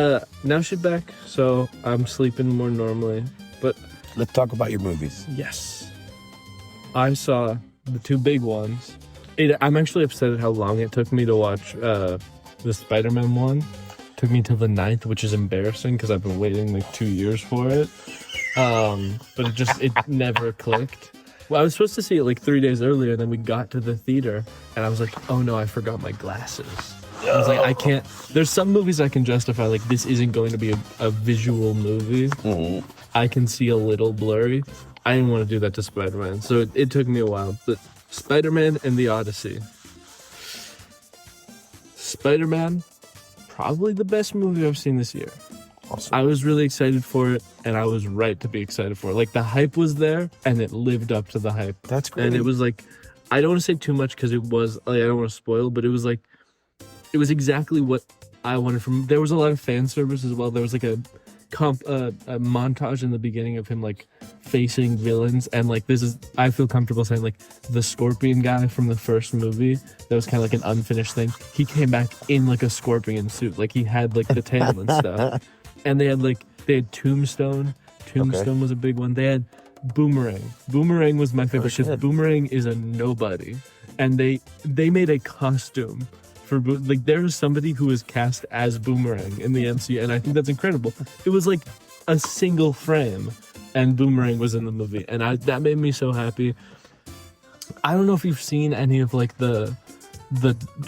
now she's back, so I'm sleeping more normally. But let's talk about your movies. Yes, I saw the 2 big ones. I'm actually upset at how long it took me to watch the Spider-Man one. Took me till the 9th, which is embarrassing because I've been waiting like 2 years for it. But it never clicked. Well, I was supposed to see it like 3 days earlier, and then we got to the theater, and I was like, oh no, I forgot my glasses. I was like, I can't. There's some movies I can justify, like this isn't going to be a visual movie. Mm-hmm. I can see a little blurry. I didn't want to do that to Spider-Man, so it took me a while. But Spider-Man and the Odyssey. Spider-Man, probably the best movie I've seen this year. Awesome. I was really excited for it, and I was right to be excited for it. Like, the hype was there, and it lived up to the hype. That's great. And it was like, I don't want to say too much because it was, like, I don't want to spoil, but it was like, it was exactly what I wanted from. There was a lot of fan service as well. There was like a montage in the beginning of him like facing villains, and like this is, I feel comfortable saying, like, the Scorpion guy from the first movie that was kind of like an unfinished thing, he came back in like a scorpion suit, like he had like the tail and stuff. And they had Tombstone was a big one. They had Boomerang was my favorite because Boomerang is a nobody, and they made a costume for, like, there was somebody who was cast as Boomerang in the MCU, and I think that's incredible. It was like a single frame, and Boomerang was in the movie, and that made me so happy. I don't know if you've seen any of like the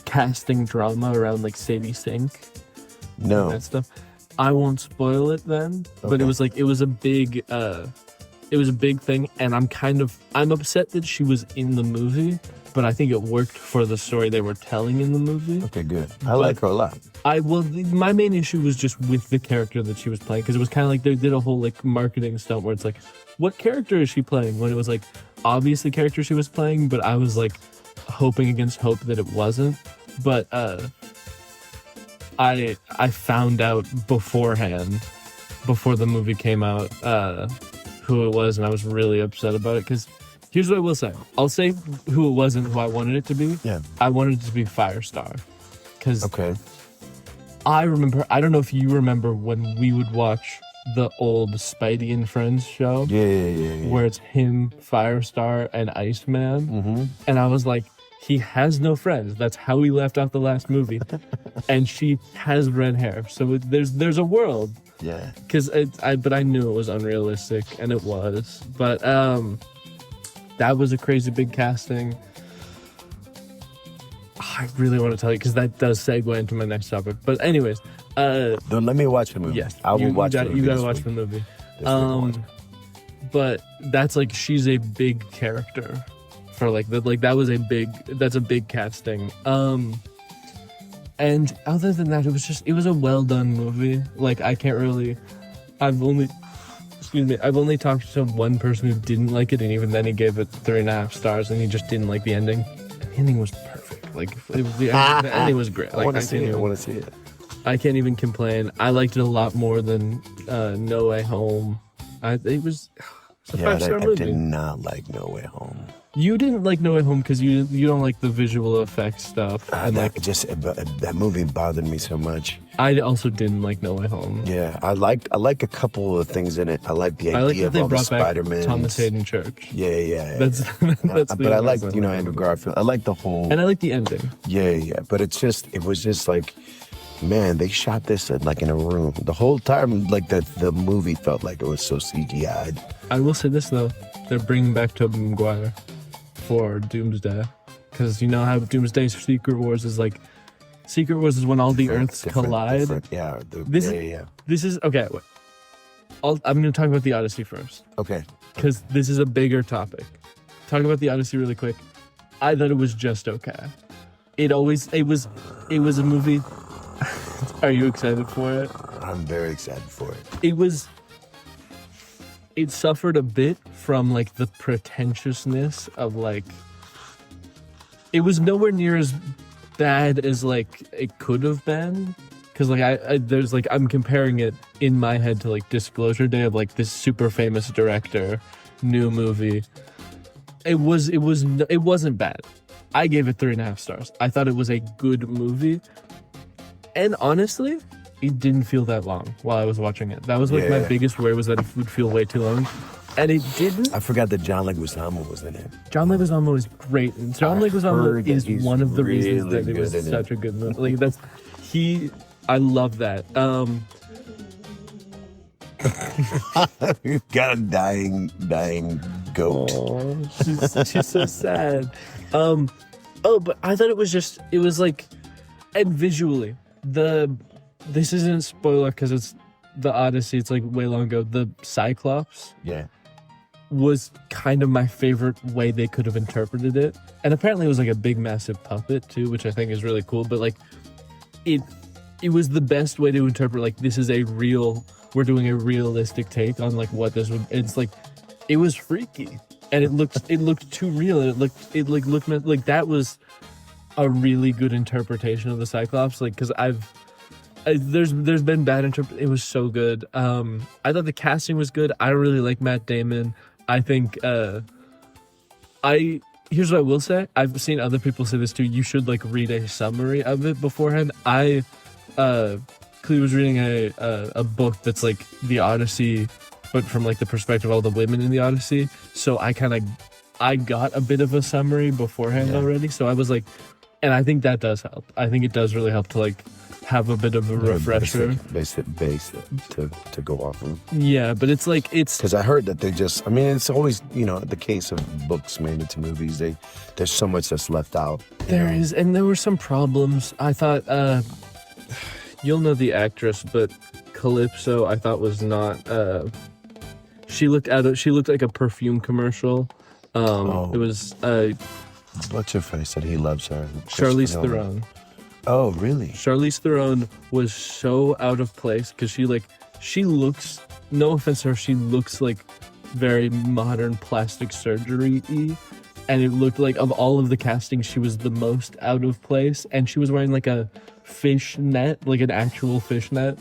casting drama around like Sadie Sink. No. And that stuff. I won't spoil it then, but it was a big thing, and I'm upset that she was in the movie, but I think it worked for the story they were telling in the movie. Okay, good. I like her a lot. My main issue was just with the character that she was playing, because it was kind of like they did a whole like marketing stunt where it's like, what character is she playing? When it was like obvious the character she was playing, but I was like hoping against hope that it wasn't. But I found out beforehand, before the movie came out, who it was, and I was really upset about it, because here's what I will say. I'll say who it was and who I wanted it to be. Yeah. I wanted it to be Firestar. Because I remember, I don't know if you remember when we would watch the old Spidey and Friends show. Yeah. Where it's him, Firestar, and Iceman. Mm-hmm. And I was like, he has no friends. That's how he left off the last movie. And she has red hair. So there's a world. Yeah. But I knew it was unrealistic, and it was. But that was a crazy big casting. I really want to tell you, because that does segue into my next topic. But anyways, don't let me watch the movie. Yes, I will watch the movie. You gotta watch the movie. But that's like, she's a big character for like that. Like that's a big casting. And other than that, it was a well done movie. Like, I've only talked to one person who didn't like it, and even then he gave it 3.5 stars, and he just didn't like the ending. And the ending was perfect. Like, the ending was great. Like, I want to see it. I can't even complain. I liked it a lot more than No Way Home. It was a 5-star movie. I did not like No Way Home. You didn't like No Way Home because you don't like the visual effects stuff. That movie bothered me so much. I also didn't like No Way Home. Yeah, I like a couple of things in it. I like the idea of all the Spider-Man. Thomas Hayden Church. Yeah. That's but I like Andrew Garfield. I like the whole. And I like the ending. Yeah. But it was just like, man, they shot this like in a room. The whole time, like the movie felt like it was so CGI'd. I will say this though, they're bringing back Tobey Maguire for Doomsday, because you know how Doomsday's Secret Wars is like. Secret Wars is when all the Earths collide. Yeah. This is okay. Wait. I'm going to talk about the Odyssey first. Okay. Because this is a bigger topic. Talk about the Odyssey really quick. I thought it was just okay. It was a movie. Are you excited for it? I'm very excited for it. It suffered a bit from like the pretentiousness of like. It was nowhere near as bad as like it could have been, because like I'm comparing it in my head to like Disclosure Day of like this super famous director, new movie. It wasn't bad. I gave it 3.5 stars. I thought it was a good movie, and honestly, it didn't feel that long while I was watching it. That was like my biggest worry, was that it would feel way too long. And it didn't. I forgot that John Leguizamo was in it. John Leguizamo is great, and John Leguizamo is one of the reasons that it was such a good movie. Like I love that. You've got a dying goat. Oh, she's so sad. But I thought it was like, and visually, this isn't a spoiler because it's the Odyssey. It's like way long ago. The Cyclops. Yeah. Was kind of my favorite way they could have interpreted it. And apparently it was like a big massive puppet too, which I think is really cool. But like it was the best way to interpret like this is we're doing a realistic take on like what this would. It's like it was freaky and it looked too real and it looked like that was a really good interpretation of the Cyclops. Like because there's been bad it was so good. I thought the casting was good. I really like Matt Damon. I think here's what I will say. I've seen other people say this too. You should like read a summary of it beforehand. I was reading a book that's like the Odyssey, but from like the perspective of all the women in the Odyssey. So I got a bit of a summary beforehand already. So I was like, and I think that does help. I think it does really help to like have a bit of a refresher. Basic to go off of. Yeah, but it's because I heard that it's always, the case of books made into movies. There's so much that's left out. There is, and there were some problems. I thought, you'll know the actress, but Calypso, I thought was not, she looked like a perfume commercial. It was, what's her face that he loves her? Charlize Theron. Oh, really? Charlize Theron was so out of place because she looks, no offense to her, she looks like very modern plastic surgery-y. And it looked like of all of the casting, she was the most out of place. And she was wearing like a fish net, like an actual fish net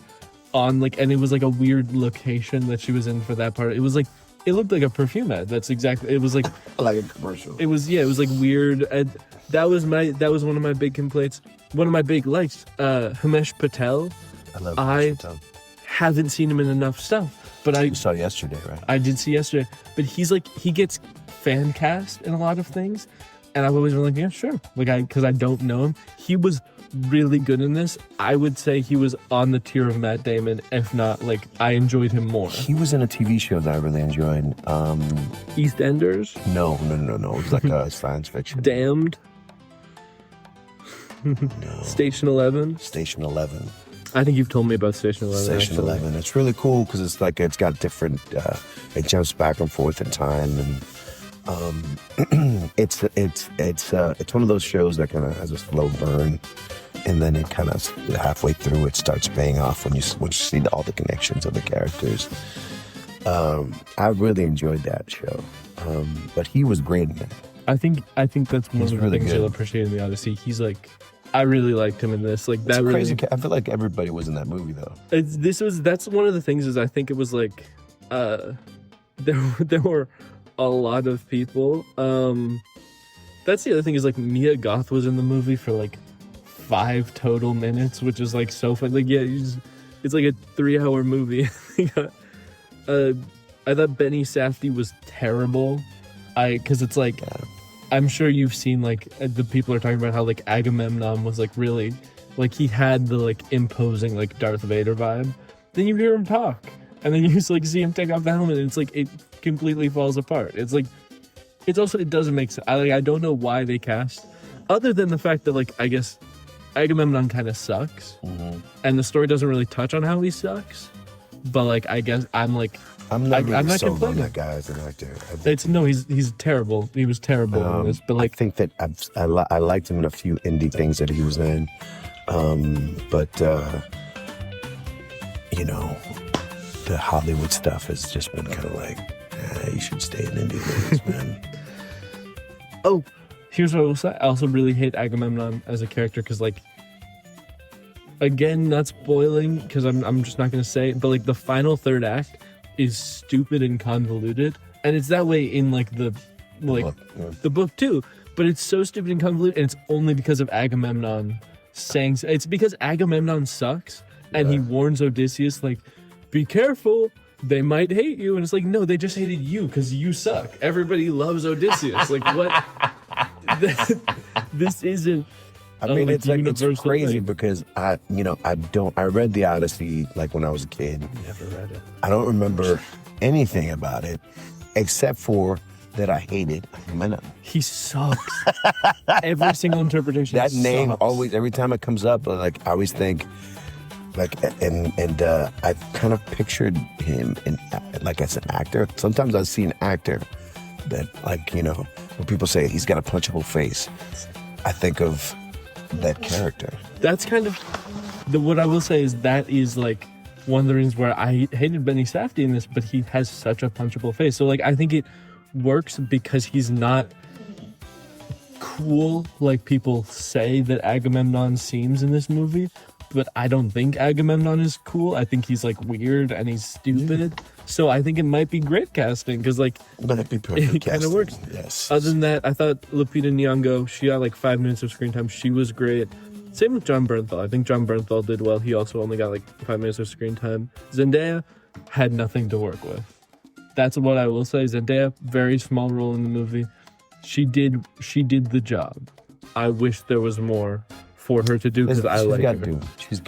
on like, and it was like a weird location that she was in for that part. It was like, it looked like a perfume ad. That's exactly, it was like a commercial. It was like weird. And that was one of my big complaints. One of my big likes, Himesh Patel. I love Himesh Patel. Haven't seen him in enough stuff, but I saw yesterday, right? I did see yesterday, but he gets fan cast in a lot of things, and I've always been like, yeah, sure, because I don't know him. He was really good in this. I would say he was on the tier of Matt Damon, if not like I enjoyed him more. He was in a TV show that I really enjoyed. EastEnders? No. It was like a science fiction. Damned. No. Station 11. I think you've told me about Station 11. Station 11. It's really cool because it's got different. It jumps back and forth in time, and it's one of those shows that kind of has a slow burn, and then it kind of halfway through it starts paying off when you see all the connections of the characters. I really enjoyed that show, but he was great in it. I think that's one of the things you'll appreciate in the Odyssey. He's like, I really liked him in this. Like that really crazy. I feel like everybody was in that movie though. That's one of the things is I think it was like there were a lot of people. That's the other thing is like Mia Goth was in the movie for like 5 total minutes, which is like so fun. Like it's like a 3-hour movie. I thought Benny Safdie was terrible. Because it's like, I'm sure you've seen like the people are talking about how like Agamemnon was like really, like he had the like imposing like Darth Vader vibe. Then you hear him talk, and then you just like see him take off the helmet, and it's like it completely falls apart. It's like, it doesn't make sense. I don't know why they cast, other than the fact that like I guess Agamemnon kind of sucks, and the story doesn't really touch on how he sucks. But like I guess I'm not sold on complaining. that guy as an actor. He's terrible. He was terrible in this. But like, I think that I liked him in a few indie things that he was in, but the Hollywood stuff has just been kind of like, you should stay in indie things, man. Oh, here's what I will say. I also really hate Agamemnon as a character because like, again, not spoiling because I'm just not gonna say it, but like the final third act is stupid and convoluted, and it's that way in like the book too, but it's so stupid and convoluted, and it's only because of Agamemnon saying it's because Agamemnon sucks, and he warns Odysseus like, be careful, they might hate you, and it's like, no, they just hated you because you suck. Everybody loves Odysseus. Like, what? This isn't. I mean, like, it's like it's universal crazy thing. because I read the Odyssey like when I was a kid. Never read it. I don't remember anything about it except for that I hated Agamemnon. He sucks. Every single interpretation. That name sucks. always, every time it comes up, like I always think, like, and I've kind of pictured him in like as an actor. Sometimes I see an actor that, like, when people say he's got a punchable face, I think of that character. That's kind of what I will say is that is like one of the reasons where I hated Benny Safdie in this, but he has such a punchable face. So like I think it works because he's not cool like people say that Agamemnon seems in this movie. But I don't think Agamemnon is cool. I think he's like weird and he's stupid. So I think it might be great casting because like That'd be perfect. it kind of works. Yes. Other than that, I thought Lupita Nyong'o, she got like 5 minutes of screen time. She was great. Same with John Bernthal. I think John Bernthal did well. He also only got like 5 minutes of screen time. Zendaya had nothing to work with. That's what I will say. Zendaya, very small role in the movie. She did the job. I wish there was more for her to do because I like her. Dune. She's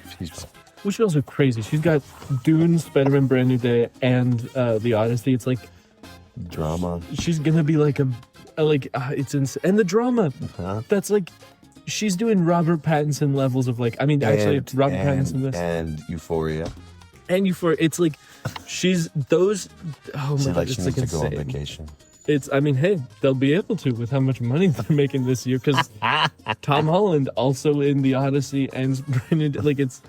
Which is also crazy. She's got Dune, Spider-Man, Brand New Day, and The Odyssey. It's like drama. she's gonna be like it's insane. And the drama. Huh? That's like she's doing Robert Pattinson levels of like. I mean, actually, Robert Pattinson this and Euphoria. and you for it's like she's those. Oh my Seems god, like it's she like needs to go on insane. vacation. It's. I mean, hey, they'll be able to with how much money they're making this year because Tom Holland also in The Odyssey and Brandon. Like it's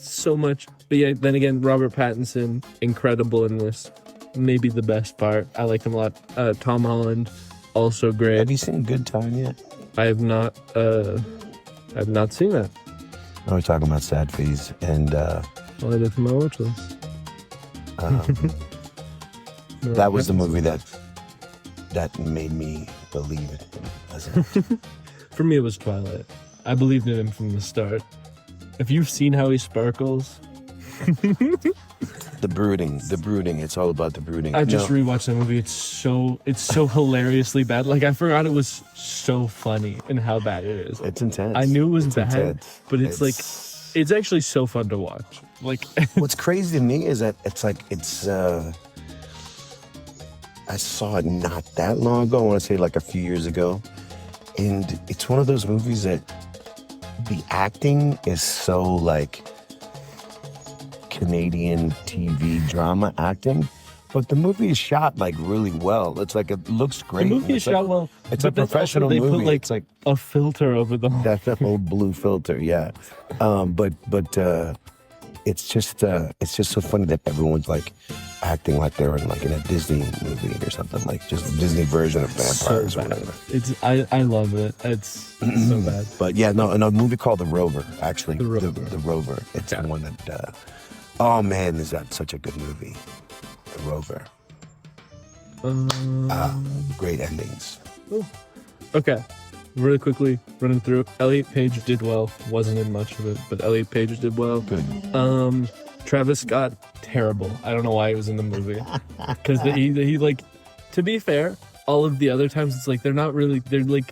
so much. But yeah, then again, Robert Pattinson, incredible in this. Maybe the best part. I like him a lot. Tom Holland, also great. Have you seen Good Time yet? I have not. I've not seen that. I was talking about Sad Fees, and Well, I did for my watch list. that was the movie that made me believe it. For me, it was Twilight. I believed in him from the start. If you've seen how he sparkles, The brooding. It's all about the brooding. I just rewatched that movie. It's so hilariously bad. Like I forgot it was so funny and how bad it is. It's intense. I knew it was It's bad, intense. but it's actually so fun to watch. Like What's crazy to me is that I saw it not that long ago. I want to say like a few years ago, and it's one of those movies that the acting is so like Canadian TV drama acting, but the movie is shot like really well. It's like it looks great. the movie is shot well. It's but a that's also- professional they movie. Put like It's like a filter over the whole. that whole blue filter, yeah. But it's just so funny that everyone's like acting like they're in a Disney movie or something, like just a Disney version of vampires So or bad. whatever. I love it. It's so bad. But yeah, no, a movie called The Rover, actually. The Rover. The Rover. It's Yeah. the one that, oh man, is that such a good movie. The Rover. Great endings. Okay, really quickly running through. Elliot Page did well. Wasn't in much of it, but Elliot Page did well. Good. Travis Scott, terrible. I don't know why he was in the movie. Because he like, to be fair, all of the other times it's like they're not really. They're like,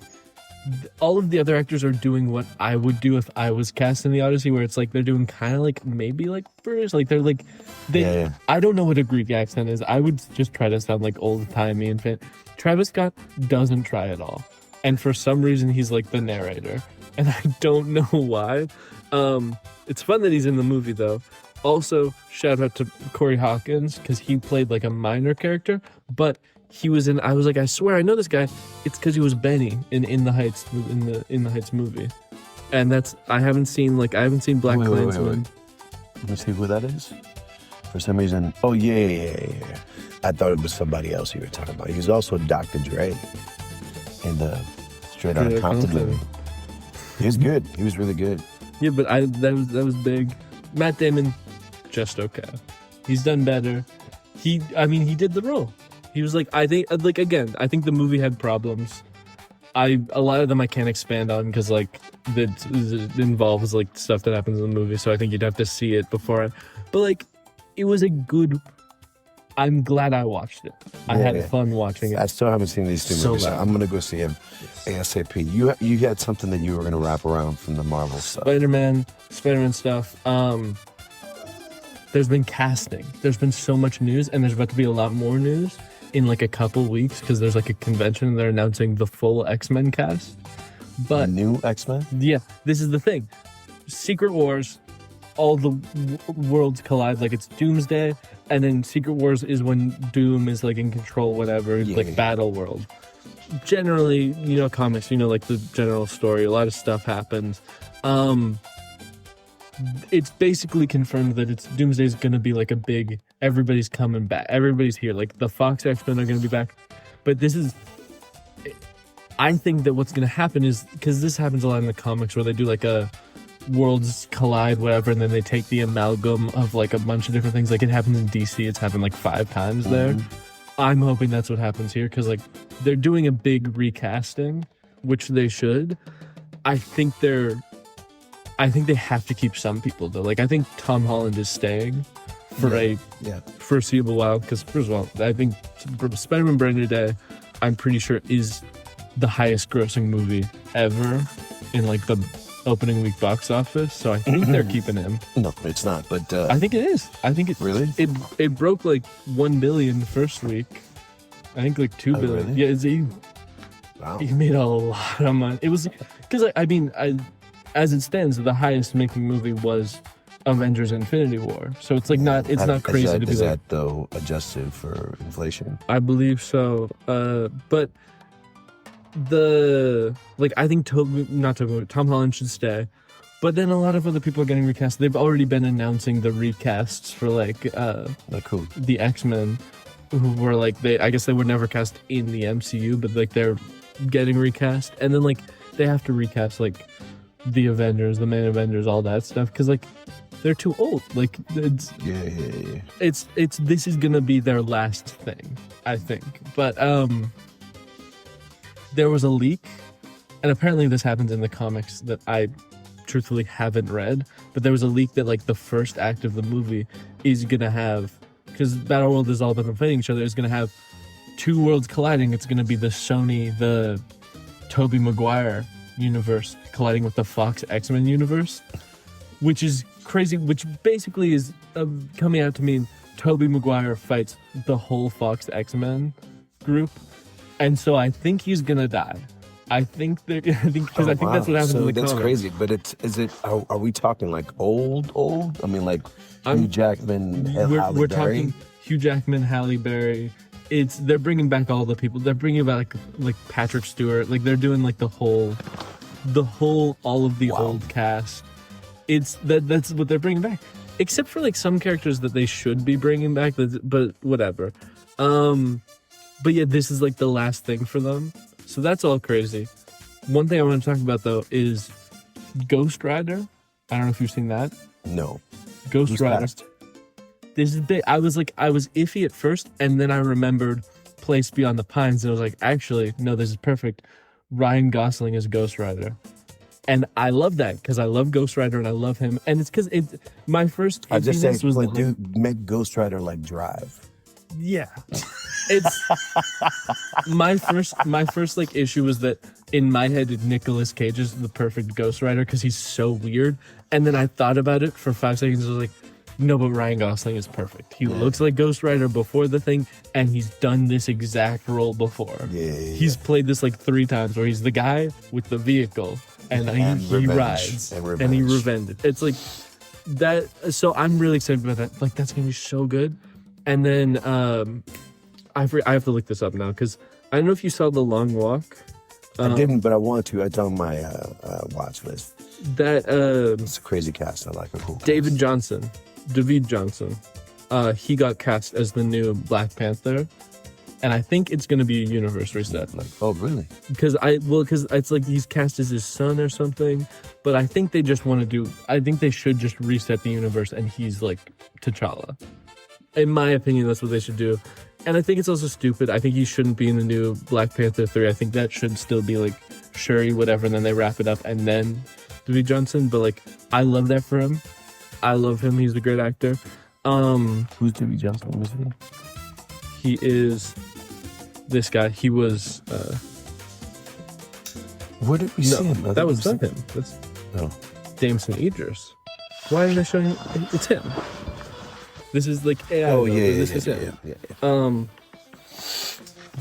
all of the other actors are doing what I would do if I was cast in the Odyssey, where it's like they're doing kind of like maybe like British, like they're like they. Yeah. I don't know what a Greek accent is. I would just try to sound like old timey and fit. Travis Scott doesn't try at all, and for some reason he's like the narrator, and I don't know why. It's fun that he's in the movie though. Also, shout out to Corey Hawkins because he played like a minor character, but he was in. I was like, I swear I know this guy. It's because he was Benny in the Heights in the Heights movie, and that's I haven't seen Black Wait. Klansman. Let me see who that is. For some reason, oh yeah. I thought it was somebody else you were talking about. He was also Dr. Dre in the Straight Outta Compton movie. He was good. He was really good. Yeah, but that was big. Matt Damon, just okay. He's done better. He did the role. He was like, I think the movie had problems. A lot of them I can't expand on because like that involves like stuff that happens in the movie. So I think you'd have to see it before. But like, it was a good I'm glad I watched it. I had fun watching it. I still haven't seen these two movies. So I'm gonna go see them ASAP. You had something that you were gonna wrap around from the Marvel stuff. Spider-Man stuff. There's been casting. There's been so much news, and there's about to be a lot more news in like a couple weeks because there's like a convention and they're announcing the full X-Men cast. But new X-Men? Yeah, this is the thing. Secret Wars, all the worlds collide. Like it's Doomsday, and then Secret Wars is when Doom is like in control, whatever, like Battle World. Generally, comics, like the general story. A lot of stuff happens. It's basically confirmed that Doomsday is going to be like a big, everybody's coming back. Everybody's here. Like the Fox X-Men are going to be back. But I think that what's going to happen is, because this happens a lot in the comics where they do like a worlds collide, whatever, and then they take the amalgam of like a bunch of different things. Like it happened in DC. It's happened like 5 times there. I'm hoping that's what happens here because like they're doing a big recasting, which they should. I think they have to keep some people though. Like I think Tom Holland is staying for a foreseeable while because first of all, I think Spider-Man Brand New Day, I'm pretty sure is the highest grossing movie ever in like the opening week box office. So I think they're keeping him. No, it's not. But I think it is. I think it really it broke like 1 billion the first week. I think like 2 billion. Really? Yeah, wow. He made a lot of money. It was because as it stands, the highest making movie was Avengers: Infinity War. So it's like not crazy to be is like. That though adjusted for inflation? I believe so. But I think Tom Holland should stay. But then a lot of other people are getting recast. They've already been announcing the recasts for Cool. the X-Men, who were like I guess they were never cast in the MCU, but like they're getting recast, and then like they have to recast like the Avengers, the main Avengers, all that stuff because like they're too old. Like it's this is gonna be their last thing, I think. But there was a leak, and apparently this happens in the comics that I truthfully haven't read, but there was a leak that like the first act of the movie is gonna have, because Battleworld is all about them fighting each other, is gonna have 2 worlds colliding. It's gonna be the Tobey Maguire universe colliding with the Fox X-Men universe, which is crazy, which basically is coming out to mean Tobey Maguire fights the whole Fox X-Men group. And so I think he's gonna die. I think that's what happens in the that's comics. crazy. But are we talking like old? I mean, like Hugh Jackman, Halle Berry? We're talking Hugh Jackman, Halle Berry. They're bringing back all the people. They're bringing back like Patrick Stewart. Like they're doing like all of the old cast. That's what they're bringing back. Except for like some characters that they should be bringing back. But whatever. But yeah, this is like the last thing for them. So that's all crazy. One thing I want to talk about though is Ghost Rider. I don't know if you've seen that. No. Ghost Rider. Fast? This is big. I was iffy at first, and then I remembered Place Beyond the Pines, and I was like, actually, no, this is perfect. Ryan Gosling is Ghost Rider. And I love that because I love Ghost Rider and I love him. And it's because my first I just say, was make Ghost Rider like Drive. Yeah. It's my first like issue was that in my head Nicolas Cage is the perfect Ghost Rider because he's so weird. And then I thought about it for 5 seconds. I was like, no, but Ryan Gosling is perfect. He looks like Ghost Rider before the thing, and he's done this exact role before. He's played this like 3 times where he's the guy with the vehicle and he rides and he revenged. It's like that. So I'm really excited about that. Like that's gonna be so good. And then I have to look this up now because I don't know if you saw The Long Walk. I didn't, but I want to. It's on my watch list. It's a crazy cast. I like it. Cool. David Johnson. He got cast as the new Black Panther, and I think it's going to be a universe reset. Oh, really? Because it's like he's cast as his son or something, but I think they just want to I think they should just reset the universe, and he's like T'Challa. In my opinion, that's what they should do. And I think it's also stupid. I think he shouldn't be in the new Black Panther 3. I think that should still be like Shuri, whatever, and then they wrap it up, and then David Johnson. But like, I love that for him. I love him. He's a great actor. Who's David Johnson? Was he? He is this guy. He was. Where did we see him? That was not him. That's Jameson Idris. Why are they showing? It's him. This is like AI. Oh, This is him.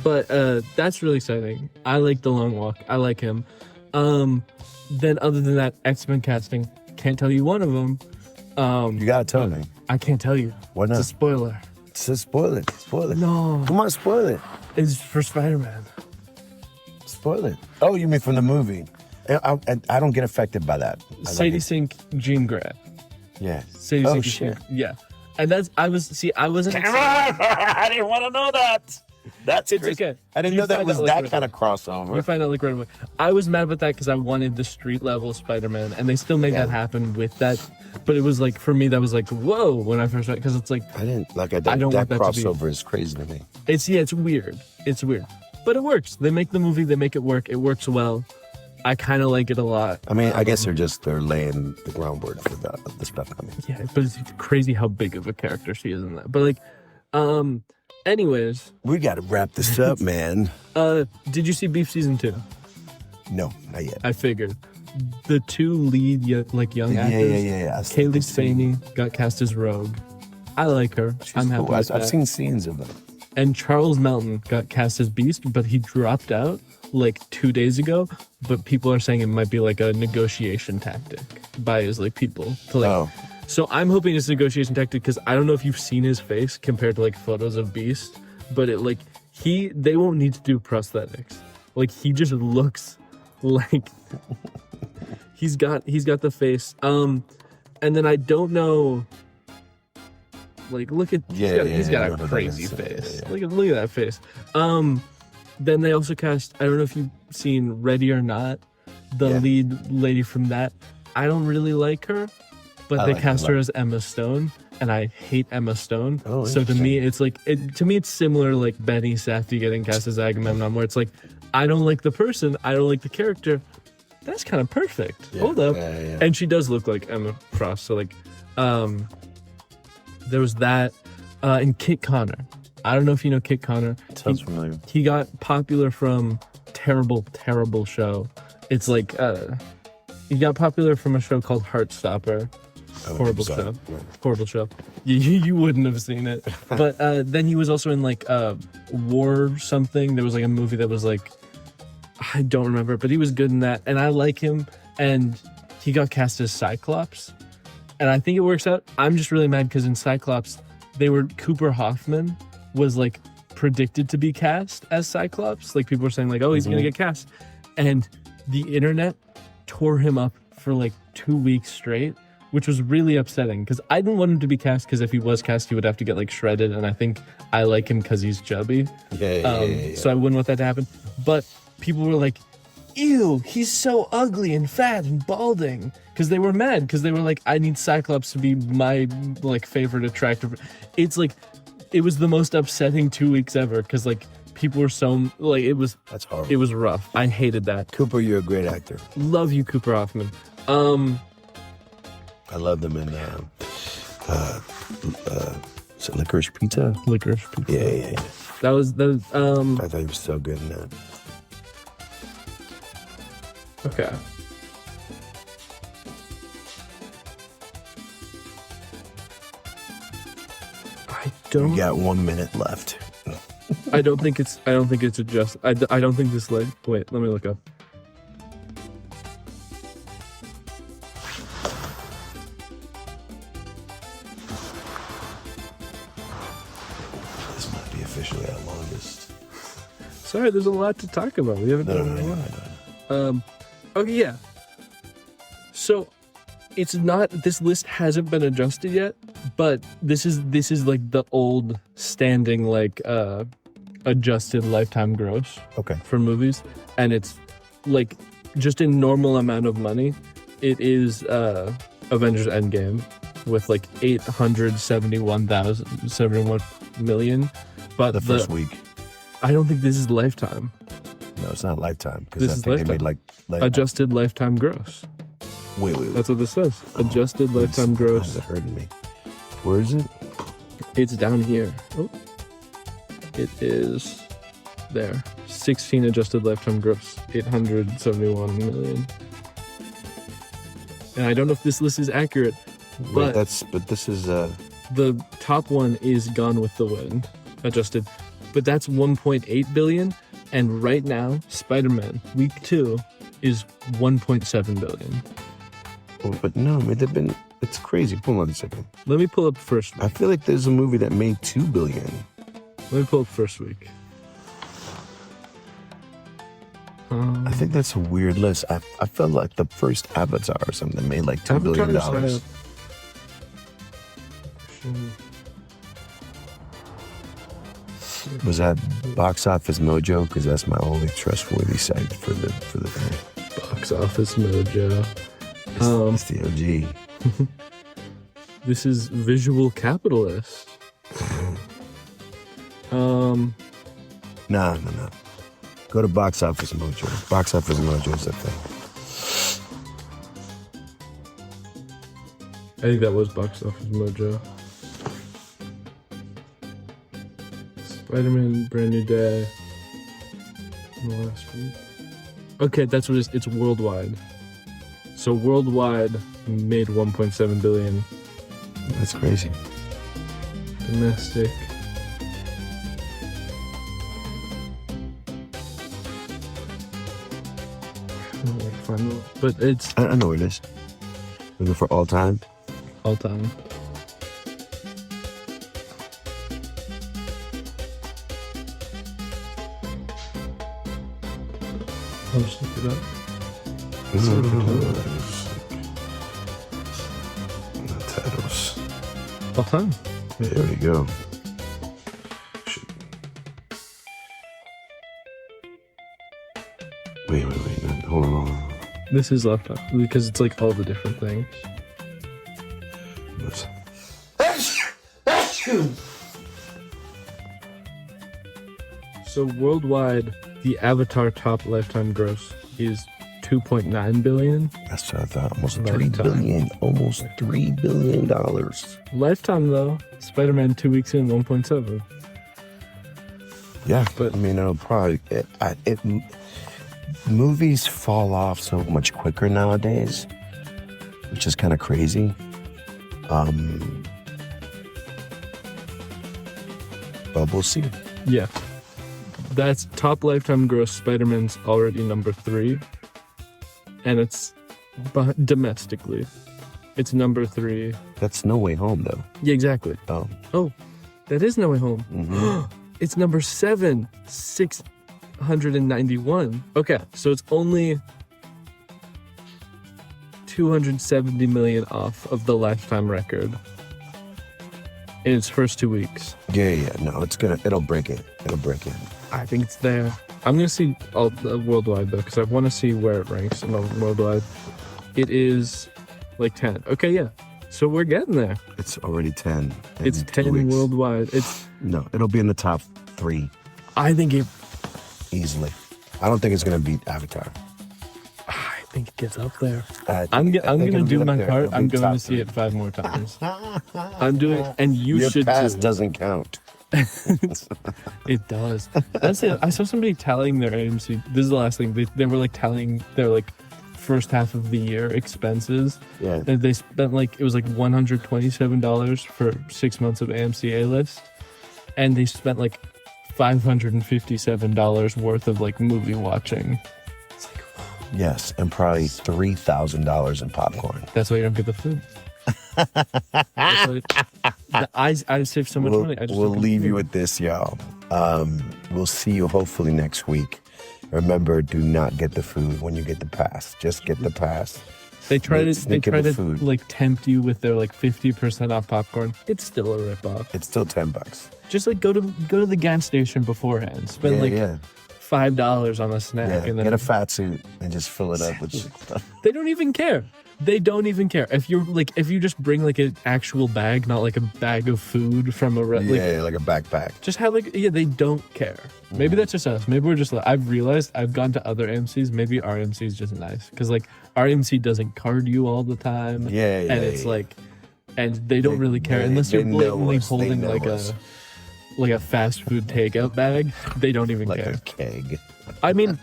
But that's really exciting. I like The Long Walk. I like him. Then other than that, X-Men casting. Can't tell you one of them. You gotta tell me. I can't tell you. Why not? It's a spoiler. Spoil it. Spoil it. No. Come on, spoil it. It's for Spider-Man. Spoil it. Oh, you mean from the movie? I don't get affected by that. Sadie Sink, Jean Grey. Yeah. Sadie Oh, Sink, shit. yeah. And I wasn't. I didn't want to know that. It's okay. I didn't You know that find was out, like, that right kind of crossover. You find out like right away. I was mad about that because I wanted the street level Spider-Man, and they still made that happen with that. But it was like, for me, that was like, whoa, when I first read, because it's like, I didn't like that. I don't That want that to be- crossover is crazy to me. it's weird. It's weird. But it works. They make the movie, they make it work. It works well. I kind of like it a lot. I mean, I guess they're laying the groundwork for the stuff coming. Yeah, but it's crazy how big of a character she is in that. But like, anyways. We got to wrap this up, man. Did you see Beef Season 2? No, not yet. I figured. The two lead young actors. Yeah. Kaylee Spaney got cast as Rogue. I like her. I'm happy Cool. with I've that. seen scenes of them. And Charles Melton got cast as Beast, but he dropped out like 2 days ago. But people are saying it might be like a negotiation tactic by his like people to like. Oh. So I'm hoping it's a negotiation tactic because I don't know if you've seen his face compared to like photos of Beast, but it like they won't need to do prosthetics. Like he just looks like he's got the face. And then I don't know. Like look at he's got a crazy face. Yeah. Look at that face. Then they also cast, I don't know if you've seen Ready or Not, the lead lady from that. I don't really like her, but they cast her as Emma Stone, and I hate Emma Stone. Oh, so to me, it's like it's similar like Benny Safdie getting cast as Agamemnon, where it's like I don't like the person, I don't like the character. That's kind of perfect. Yeah. Hold up, Yeah. and she does look like Emma Frost. So like, there was that, and Kit Connor. I don't know if you know Kit Connor. Sounds familiar. He got popular from terrible show. It's like he got popular from a show called Heartstopper. Horrible show. Right. Horrible show. You wouldn't have seen it. But then he was also in like War something. There was like a movie that was like, I don't remember, but he was good in that. And I like him. And he got cast as Cyclops. And I think it works out. I'm just really mad because in Cyclops, Cooper Hoffman was like predicted to be cast as Cyclops. Like people were saying like, oh, he's gonna get cast. And the internet tore him up for like 2 weeks straight, which was really upsetting because I didn't want him to be cast because if he was cast, he would have to get like shredded. And I think I like him because he's chubby. Yeah. So I wouldn't want that to happen. But people were like, ew, he's so ugly and fat and balding. Because they were mad because they were like, I need Cyclops to be my like favorite attractive. It's like, it was the most upsetting 2 weeks ever because like people were so like That's horrible. It was rough. I hated that. Cooper, you're a great actor. Love you, Cooper Hoffman. I love them in is it Licorice Pizza? Licorice Pizza. Yeah. That was I thought he was so good in that. okay. We got 1 minute left. I don't think it's adjusted. I don't think this leg. Wait, let me look up. This might be officially our longest. Sorry, there's a lot to talk about. We haven't done a lot. Okay, yeah. So it's not. This list hasn't been adjusted yet, but this is like the old standing like adjusted lifetime gross. Okay. For movies, and it's like just a normal amount of money. It is Avengers Endgame with like 871 million, but The first week. I don't think this is Lifetime. No, it's not Lifetime because This I is think they made Lifetime. like Adjusted lifetime gross. Wait. That's what this says. Adjusted lifetime gross. That hurting me. Where is it? It's down here. Oh. it is there. 16 adjusted lifetime gross, 871 million. And I don't know if this list is accurate, but this is the top one is Gone with the Wind, adjusted, but that's 1.8 billion. And right now, Spider-Man Week 2 is 1.7 billion. oh, but no, it's crazy. Hold on a second. Let me pull up first week. I feel like there's a movie that made 2 billion. Let me pull up first week. I think that's a weird list. I felt like the first Avatar or something made like $2 billion. Was that Box Office Mojo? Because that's my only trustworthy site for the thing. Box Office Mojo. It's the OG. This is Visual Capitalist. No. Go to Box Office Mojo. Box Office Mojo is the thing. I think that was Box Office Mojo. Spider-Man Brand New Day. In the last week. Okay, that's what it is. It's worldwide. So worldwide made 1.7 billion. That's crazy. Domestic. But it's I know where it is. Looking for all time. all time. I'll just look it up. The titles. All time. There we go. Wait. Hold on. This is left up because it's like all the different things. So worldwide, the Avatar top lifetime gross is 2.9 billion. That's what I thought. Almost Lifetime. $3 billion. Almost $3 billion. Lifetime though, Spider-Man 2 weeks in 1.7. Yeah, But- I mean, it'll probably movies fall off so much quicker nowadays, which is kind of crazy. But we'll see. Yeah. That's top lifetime gross. Spider-Man's already number 3. And it's domestically. It's number 3. That's No Way Home, though. Yeah, exactly. Oh, Oh, that is No Way Home. Mhm. It's number 7, 691. Okay, so it's only 270 million off of the lifetime record in its first 2 weeks. yeah. No, it'll break it. I think it's there. I'm gonna see all worldwide though, because I want to see where it ranks in worldwide. It is like 10. Okay, yeah. So we're getting there. It's already 10. in It's 2 10 weeks. worldwide. No, it'll be in the top 3 I think it easily. I don't think it's gonna beat Avatar. it gets up there. I I'm think gonna it'll do be up my there. part. It'll I'm be going to top see 3. it 5 more times. I'm doing, and you Your should past too. doesn't count. It does. That's it. I saw somebody tallying their AMC. This is the last thing. They were like tallying their like first half of the year expenses. Yeah. And they spent like, it was like $127 for 6 months of AMC A-List. And they spent like $557 worth of like movie watching. Yes, and probably $3,000 in popcorn. That's why you don't get the food. I saved so much money. I just We'll don't get leave the you food. with this, y'all. We'll see you hopefully next week. Remember, do not get the food when you get the pass. Just get the pass. They try to Sneak in the food. like tempt you with their like 50% off popcorn. It's still a ripoff. It's still $10. Just like go to the gas station beforehand. Spend $5 on a snack and then Get a fat suit and just fill it up with stuff. they don't even care. They don't even care. If you just bring like an actual bag, not like a bag of food from a like Like a backpack. just have they don't care. Maybe that's just us. Maybe we're just like, I've realized I've gone to other AMCs. Maybe our AMC is just nice because like our AMC doesn't card you all the time. And it's like, and they don't really care unless you're they know blatantly us. They holding know like us. like a fast food takeout bag, they don't even Like care. a keg. I mean,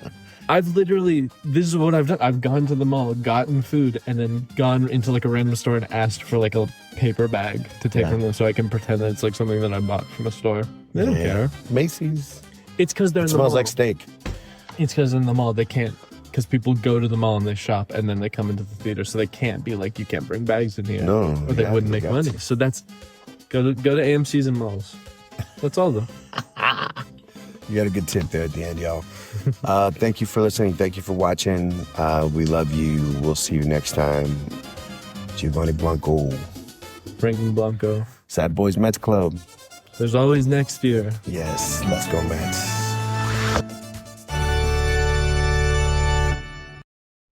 I've literally, this is what I've done. I've gone to the mall, gotten food, and then gone into like a random store and asked for like a paper bag to take from them so I can pretend that it's like something that I bought from a store. They don't care. Macy's. It's because they're in the mall. Smells like steak. It's because in the mall they can't, because people go to the mall and they shop and then they come into the theater, so they can't be like, you can't bring bags in here. No, or they wouldn't make money. to. So that's, go to AMC's and malls. That's all though. You got a good tip there at the end, y'all. Thank you for listening. Thank you for watching. We love you. We'll see you next time. Giovanni Blanco. Franklin Blanco. Sad Boys Mets Club. There's always next year. Yes, let's go Mets.